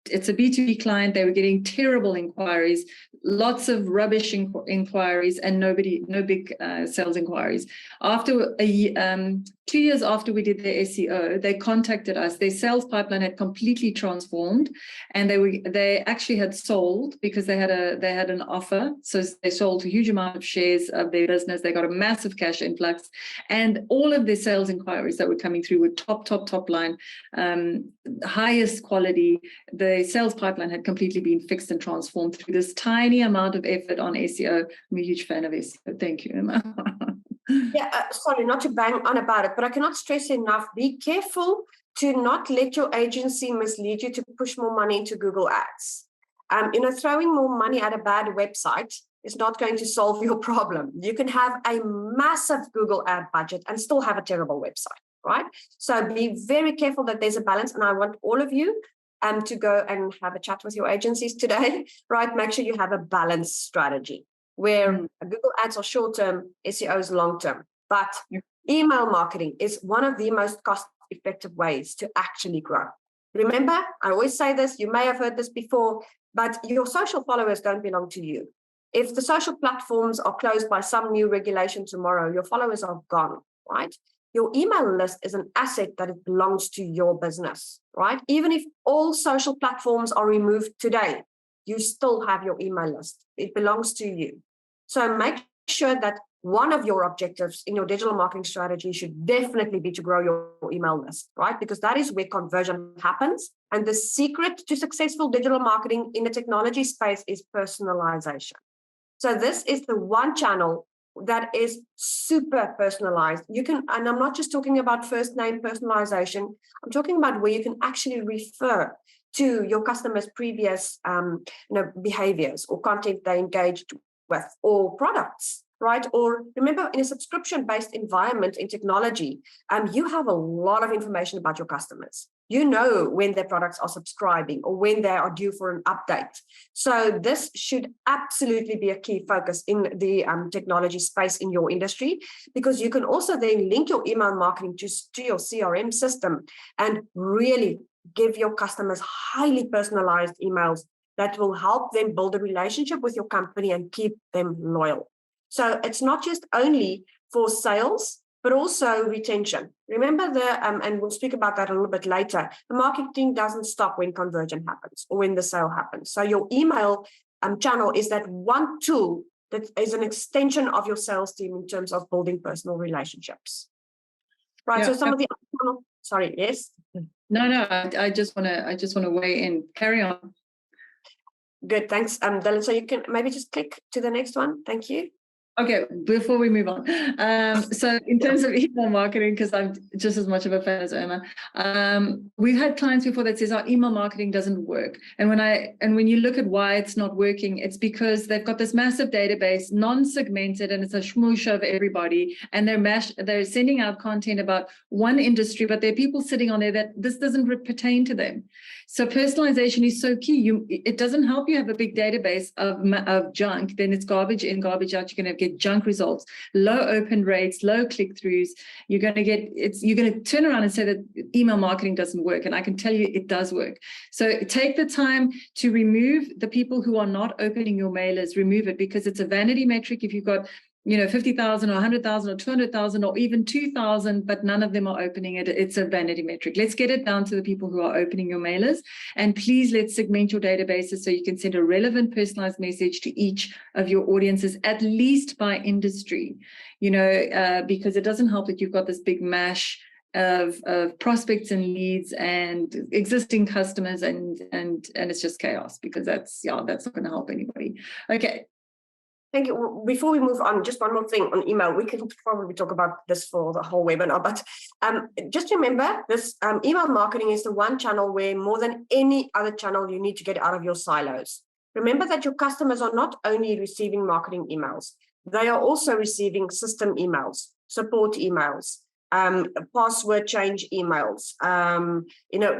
it's a B2B client, they were getting terrible inquiries, lots of rubbish inquiries, and no big sales inquiries. After 2 years after we did their SEO, they contacted us. Their sales pipeline had completely transformed, and they actually had sold because they had an offer. So they sold a huge amount of shares of their business. They got a massive cash influx, and all of their sales inquiries that were coming through were top line, highest quality. The sales pipeline had completely been fixed and transformed through this tiny amount of effort on SEO. I'm a huge fan of SEO. Thank you, Emma. Yeah, sorry, not to bang on about it, but I cannot stress enough, be careful to not let your agency mislead you to push more money into Google Ads. Throwing more money at a bad website is not going to solve your problem. You can have a massive Google ad budget and still have a terrible website, right? So be very careful that there's a balance, and I want all of you to go and have a chat with your agencies today, right? Make sure you have a balanced strategy where Google Ads are short-term, SEO is long-term. But email marketing is one of the most cost-effective ways to actually grow. Remember, I always say this, you may have heard this before, but your social followers don't belong to you. If the social platforms are closed by some new regulation tomorrow, your followers are gone, right? Your email list is an asset that it belongs to your business, right? Even if all social platforms are removed today, you still have your email list. It belongs to you. So make sure that one of your objectives in your digital marketing strategy should definitely be to grow your email list, right? Because that is where conversion happens. And the secret to successful digital marketing in the technology space is personalization. So this is the one channel that is super personalized. You can, and I'm not just talking about first name personalization, I'm talking about where you can actually refer to your customers' previous behaviors or content they engaged with or products, right? Or remember, in a subscription-based environment in technology, you have a lot of information about your customers. You know when their products are subscribing or when they are due for an update. So this should absolutely be a key focus in the technology space in your industry, because you can also then link your email marketing to your CRM system and really give your customers highly personalized emails that will help them build a relationship with your company and keep them loyal. So it's not just only for sales, but also retention. Remember and we'll speak about that a little bit later, the marketing doesn't stop when conversion happens or when the sale happens. So your email channel is that one tool that is an extension of your sales team in terms of building personal relationships. Right, so some of the, sorry, yes? No, I just want to weigh in. Carry on. Good, thanks, Dylan. So you can maybe just click to the next one. Thank you. Okay, before we move on, so in terms of email marketing, because I'm just as much of a fan as Emma, we've had clients before that says our email marketing doesn't work, and when you look at why it's not working, it's because they've got this massive database, non-segmented, and it's a smoosh of everybody, and they're sending out content about one industry, but there are people sitting on there that this doesn't pertain to them. So personalization is so key. It doesn't help you have a big database of junk, then it's garbage in, garbage out. You're going to get junk results, low open rates, low click-throughs. You're going to turn around and say that email marketing doesn't work. And I can tell you it does work. So take the time to remove the people who are not opening your mailers, remove it, because it's a vanity metric. If you've got 50,000 or 100,000 or 200,000 or even 2,000, but none of them are opening it. It's a vanity metric. Let's get it down to the people who are opening your mailers. And please, let's segment your databases so you can send a relevant personalized message to each of your audiences, at least by industry, because it doesn't help that you've got this big mash of prospects and leads and existing customers, and it's just chaos, because that's not going to help anybody. Okay. Thank you. Before we move on, just one more thing on email. We can probably talk about this for the whole webinar, but just remember this, email marketing is the one channel where more than any other channel you need to get out of your silos. Remember that your customers are not only receiving marketing emails, they are also receiving system emails, support emails, password change emails,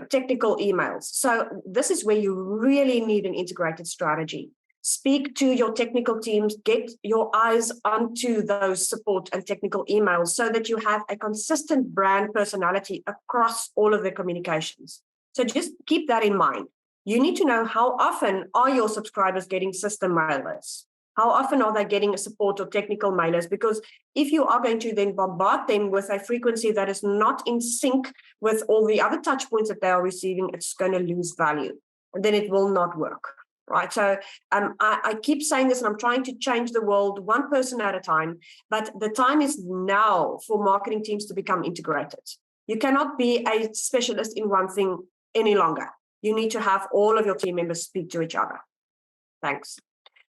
technical emails. So this is where you really need an integrated strategy. Speak to your technical teams, get your eyes onto those support and technical emails so that you have a consistent brand personality across all of the communications. So just keep that in mind. You need to know, how often are your subscribers getting system mailers? How often are they getting a support or technical mailers? Because if you are going to then bombard them with a frequency that is not in sync with all the other touch points that they are receiving, it's going to lose value, and then it will not work. Right. So I keep saying this, and I'm trying to change the world one person at a time. But the time is now for marketing teams to become integrated. You cannot be a specialist in one thing any longer. You need to have all of your team members speak to each other. Thanks.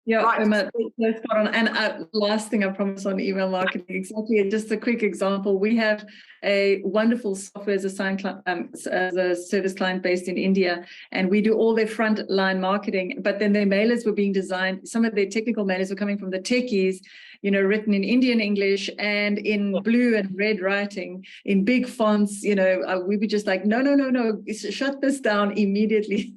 Yeah, right. Let's spot on. And last thing I promise on email marketing, exactly, just a quick example. We have a wonderful software as a service client based in India, and we do all their front line marketing, but then their mailers were being designed, some of their technical mailers were coming from the techies, written in Indian English and in blue and red writing in big fonts. We were just like, no, shut this down immediately.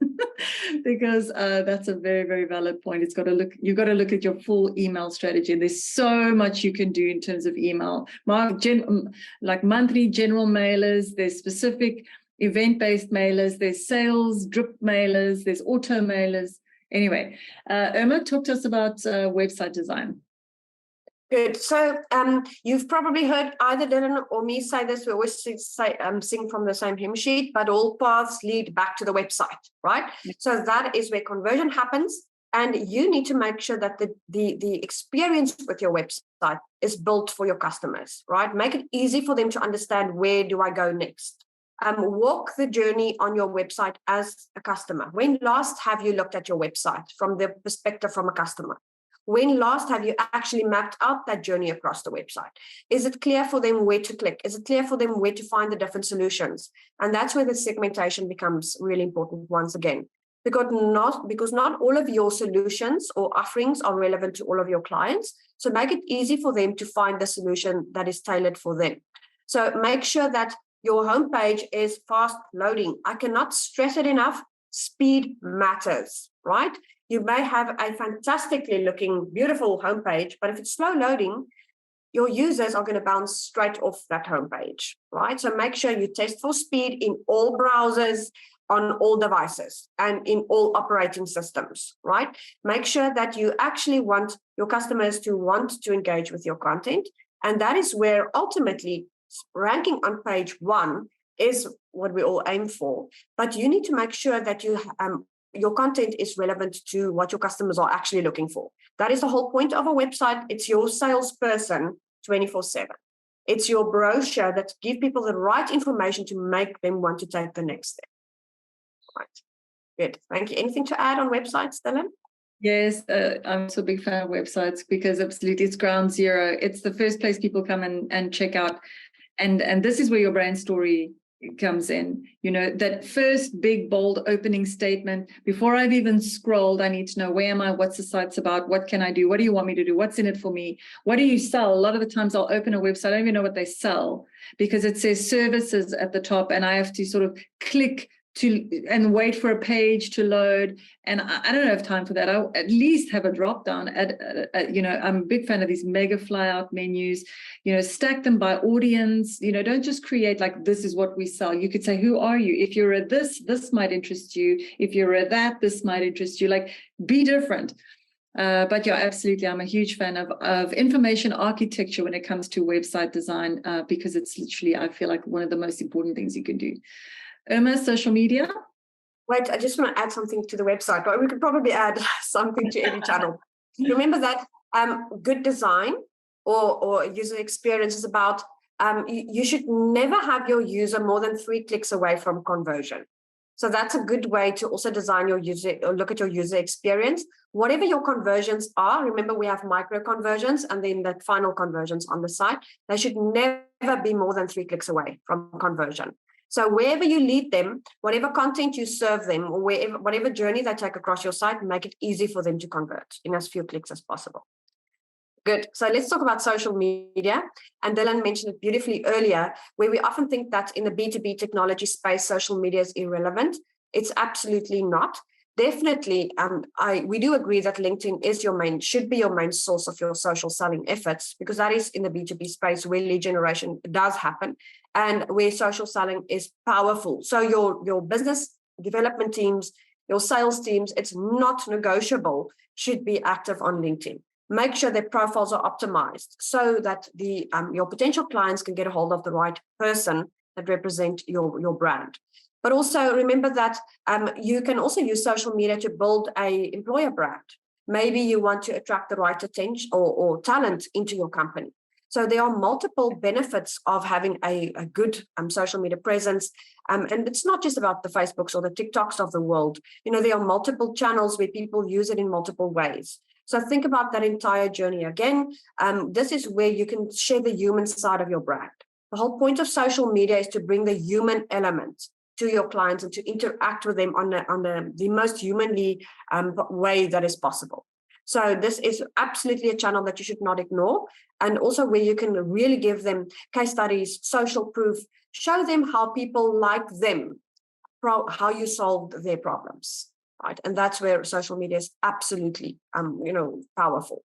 Because that's a very, very valid point. You've got to look at your full email strategy. And there's so much you can do in terms of email, like monthly general mailers, there's specific event-based mailers, there's sales drip mailers, there's auto mailers. Anyway, Irma, talk to us about website design. Good. So you've probably heard either Dylan or me say this. We always sing from the same hymn sheet, but all paths lead back to the website, right? So that is where conversion happens. And you need to make sure that the experience with your website is built for your customers, right? Make it easy for them to understand, where do I go next? Walk the journey on your website as a customer. When last have you looked at your website from the perspective from a customer? When last have you actually mapped out that journey across the website? Is it clear for them where to click? Is it clear for them where to find the different solutions? And that's where the segmentation becomes really important once again. Because not all of your solutions or offerings are relevant to all of your clients. So make it easy for them to find the solution that is tailored for them. So make sure that your homepage is fast loading. I cannot stress it enough. Speed matters, right? You may have a fantastically looking, beautiful homepage, but if it's slow loading, your users are going to bounce straight off that homepage, right? So make sure you test for speed in all browsers, on all devices, and in all operating systems, right? Make sure that you actually want your customers to want to engage with your content. And that is where ultimately ranking on page 1 is what we all aim for. But you need to make sure that your content is relevant to what your customers are actually looking for. That is the whole point of a website. It's your salesperson 24/7. It's your brochure that gives people the right information to make them want to take the next step. Right. Good. Thank you. Anything to add on websites, Dylan? Yes, I'm so a big fan of websites, because absolutely it's ground zero. It's the first place people come and check out. And this is where your brand story comes in. That first big, bold opening statement. Before I've even scrolled, I need to know, where am I? What's the site's about? What can I do? What do you want me to do? What's in it for me? What do you sell? A lot of the times I'll open a website, I don't even know what they sell, because it says services at the top, and I have to sort of click and wait for a page to load, and I don't have time for that. I'll at least have a drop down. I'm a big fan of these mega flyout menus. Stack them by audience. Don't just create like, this is what we sell. You could say, who are you? If you're a this might interest you. If you're a that, this might interest you. Like, be different. But yeah, absolutely. I'm a huge fan of information architecture when it comes to website design, because it's literally, I feel like, one of the most important things you can do. Irma, social media? Wait, I just want to add something to the website, but we could probably add something to every channel. Remember that good design or user experience is about, you should never have your user more than 3 clicks away from conversion. So that's a good way to also design your user or look at your user experience. Whatever your conversions are, remember we have micro conversions and then the final conversions on the site. They should never be more than 3 clicks away from conversion. So wherever you lead them, whatever content you serve them, or whatever journey they take across your site, make it easy for them to convert in as few clicks as possible. Good. So let's talk about social media. And Dylan mentioned it beautifully earlier, where we often think that in the B2B technology space, social media is irrelevant. It's absolutely not. Definitely, we do agree that LinkedIn should be your main source of your social selling efforts, because that is in the B2B space where lead generation does happen and where social selling is powerful. So your business development teams, your sales teams, it's not negotiable, should be active on LinkedIn. Make sure their profiles are optimized so that your potential clients can get a hold of the right person that represent your brand. But also remember that you can also use social media to build an employer brand. Maybe you want to attract the right attention or talent into your company. So there are multiple benefits of having a good social media presence. And it's not just about the Facebooks or the TikToks of the world. There are multiple channels where people use it in multiple ways. So think about that entire journey again. This is where you can share the human side of your brand. The whole point of social media is to bring the human element to your clients and to interact with them on the most humanly way that is possible. So this is absolutely a channel that you should not ignore, and also where you can really give them case studies, social proof, show them how people like them, how you solved their problems. Right, and that's where social media is absolutely, powerful.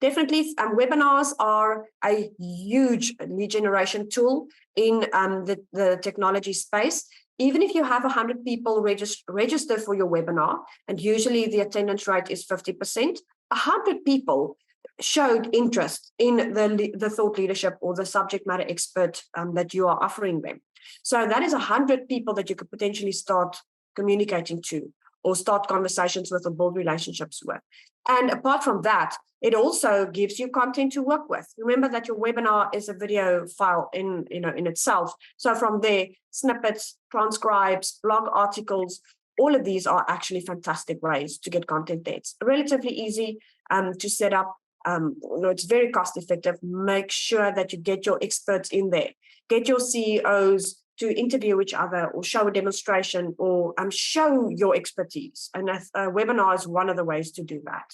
Definitely, webinars are a huge lead generation tool in the technology space. Even if you have 100 people register for your webinar, and usually the attendance rate is 50%, 100 people showed interest in the thought leadership or the subject matter expert that you are offering them. So that is 100 people that you could potentially start communicating to, or start conversations with, or build relationships with. And apart from that, it also gives you content to work with. Remember that your webinar is a video file in itself. So from there, snippets, transcribes, blog articles, all of these are actually fantastic ways to get content there. It's relatively easy to set up. It's very cost effective. Make sure that you get your experts in there. Get your CEOs to interview each other, or show a demonstration, or show your expertise. And a webinar is one of the ways to do that.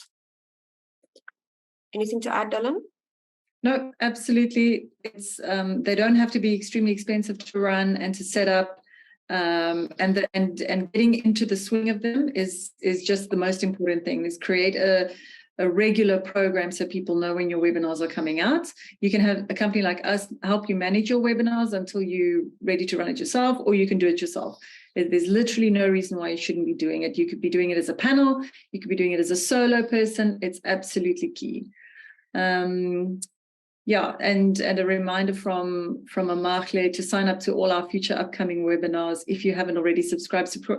Anything to add, Dylan? No, absolutely. It's they don't have to be extremely expensive to run and to set up. And getting into the swing of them is just the most important thing. Is create a regular program so people know when your webinars are coming out. You can have a company like us help you manage your webinars until you're ready to run it yourself, or you can do it yourself. There's literally no reason why you shouldn't be doing it. You could be doing it as a panel. You could be doing it as a solo person. It's absolutely key. Yeah, and a reminder from Amarle to sign up to all our future upcoming webinars. If you haven't already subscribed to our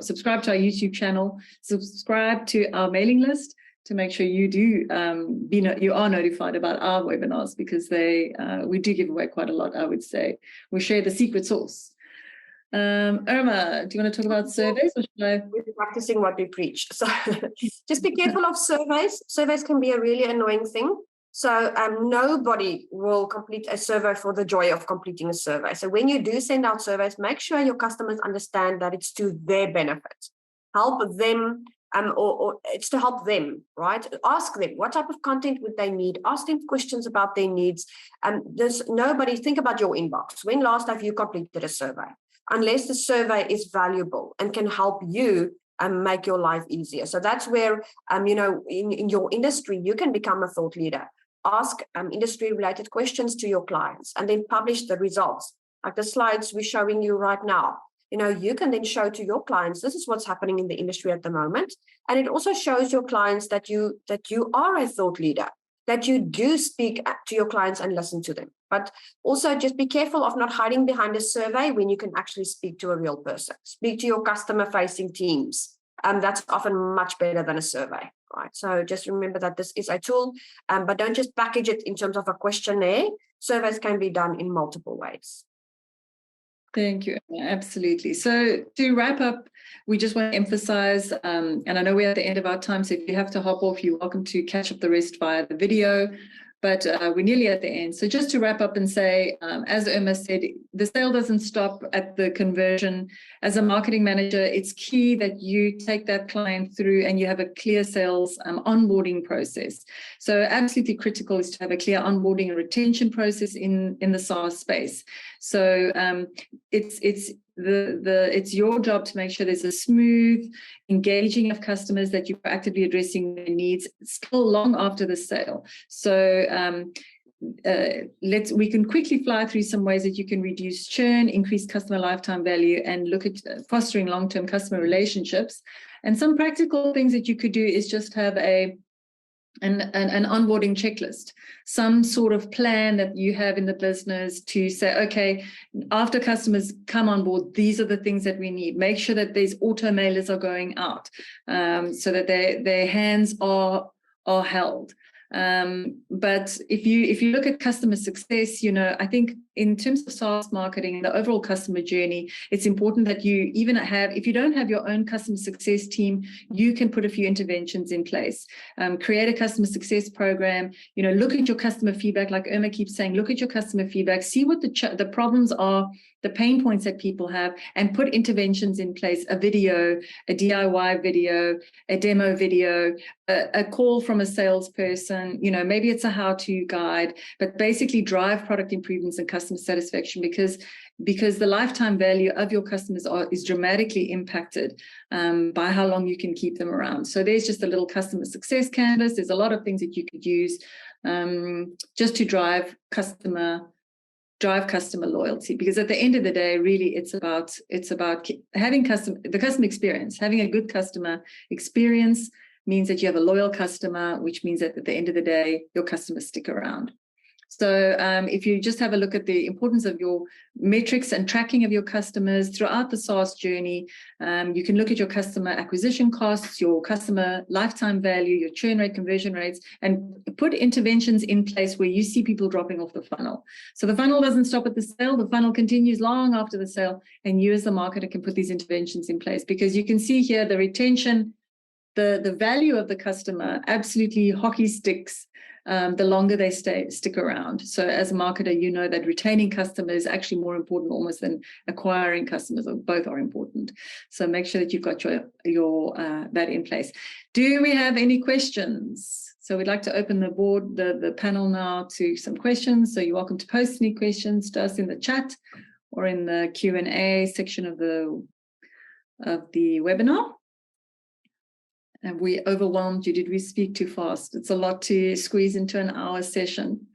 YouTube channel, subscribe to our mailing list to make sure you do you are notified about our webinars, because we do give away quite a lot. I would say we share the secret sauce. Irma, do you want to talk about surveys, or should I? We're practicing what we preach. So just be careful of surveys. Surveys can be a really annoying thing. So nobody will complete a survey for the joy of completing a survey. So when you do send out surveys, make sure your customers understand that it's to their benefit. Help them, or it's to help them, right? Ask them what type of content would they need. Ask them questions about their needs. There's nobody, think about your inbox. When last have you completed a survey? Unless the survey is valuable and can help you make your life easier. So that's where, in your industry, you can become a thought leader. Ask industry-related questions to your clients and then publish the results, like the slides we're showing you right now. you can then show to your clients, this is what's happening in the industry at the moment. And it also shows your clients that you are a thought leader, that you do speak to your clients and listen to them. But also just be careful of not hiding behind a survey when you can actually speak to a real person. Speak to your customer-facing teams. That's often much better than a survey, right? So just remember that this is a tool, but don't just package it in terms of a questionnaire. Surveys can be done in multiple ways. Thank you. Absolutely. So to wrap up, we just want to emphasize, and I know we're at the end of our time, so if you have to hop off, you're welcome to catch up the rest via the video. But we're nearly at the end. So just to wrap up and say, as Irma said, the sale doesn't stop at the conversion. As a marketing manager, it's key that you take that client through and you have a clear sales onboarding process. So absolutely critical is to have a clear onboarding and retention process in the SaaS space. So it's your job to make sure there's a smooth engaging of customers, that you're actively addressing their needs still long after the sale. So we can quickly fly through some ways that you can reduce churn, increase customer lifetime value, and look at fostering long-term customer relationships. And some practical things that you could do is just have an onboarding checklist, some sort of plan that you have in the business to say, okay, after customers come on board, these are the things that we need. Make sure that these auto mailers are going out, so that their hands are held. But if you look at customer success, I think in terms of SaaS marketing and the overall customer journey, it's important that you even if you don't have your own customer success team, you can put a few interventions in place. Create a customer success program, look at your customer feedback, like Irma keeps saying, look at your customer feedback, see what the problems are, the pain points that people have, and put interventions in place, a video, a DIY video, a demo video, a call from a salesperson, maybe it's a how-to guide, but basically drive product improvements and customer satisfaction, because the lifetime value of your customers is dramatically impacted by how long you can keep them around. So there's just a little customer success canvas. There's a lot of things that you could use just to drive customer loyalty, because at the end of the day, really it's about having the customer experience. Having a good customer experience means that you have a loyal customer, which means that at the end of the day, your customers stick around. So if you just have a look at the importance of your metrics and tracking of your customers throughout the SaaS journey, you can look at your customer acquisition costs, your customer lifetime value, your churn rate, conversion rates, and put interventions in place where you see people dropping off the funnel. So the funnel doesn't stop at the sale, the funnel continues long after the sale, and you as the marketer can put these interventions in place, because you can see here the retention, the value of the customer absolutely hockey sticks the longer they stick around. So as a marketer, you know that retaining customers is actually more important almost than acquiring customers, or both are important. So make sure that you've got your that in place. Do we have any questions? So we'd like to open the panel now to some questions. So you're welcome to post any questions to us in the chat or in the Q&A section of the webinar. Have we overwhelmed you? Did we speak too fast? It's a lot to squeeze into an hour session.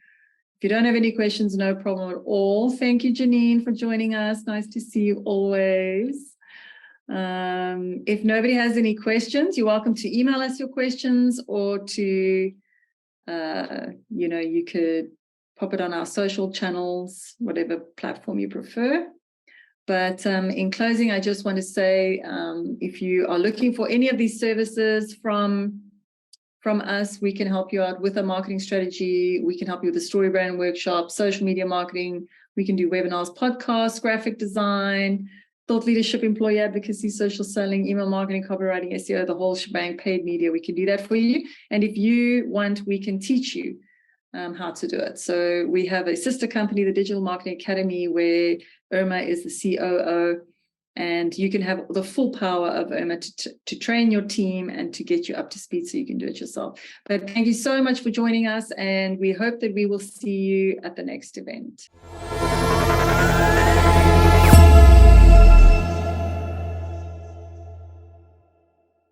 If you don't have any questions, no problem at all. Thank you, Janine, for joining us. Nice to see you always. If nobody has any questions, you're welcome to email us your questions, or to, you could pop it on our social channels, whatever platform you prefer. But in closing, I just want to say, if you are looking for any of these services from us, we can help you out with a marketing strategy. We can help you with the story brand workshop, social media marketing. We can do webinars, podcasts, graphic design, thought leadership, employee advocacy, social selling, email marketing, copywriting, SEO, the whole shebang, paid media. We can do that for you. And if you want, we can teach you how to do it. So we have a sister company, the Digital Marketing Academy, where Irma is the COO, and you can have the full power of Irma to train your team and to get you up to speed so you can do it yourself. But thank you so much for joining us, and we hope that we will see you at the next event.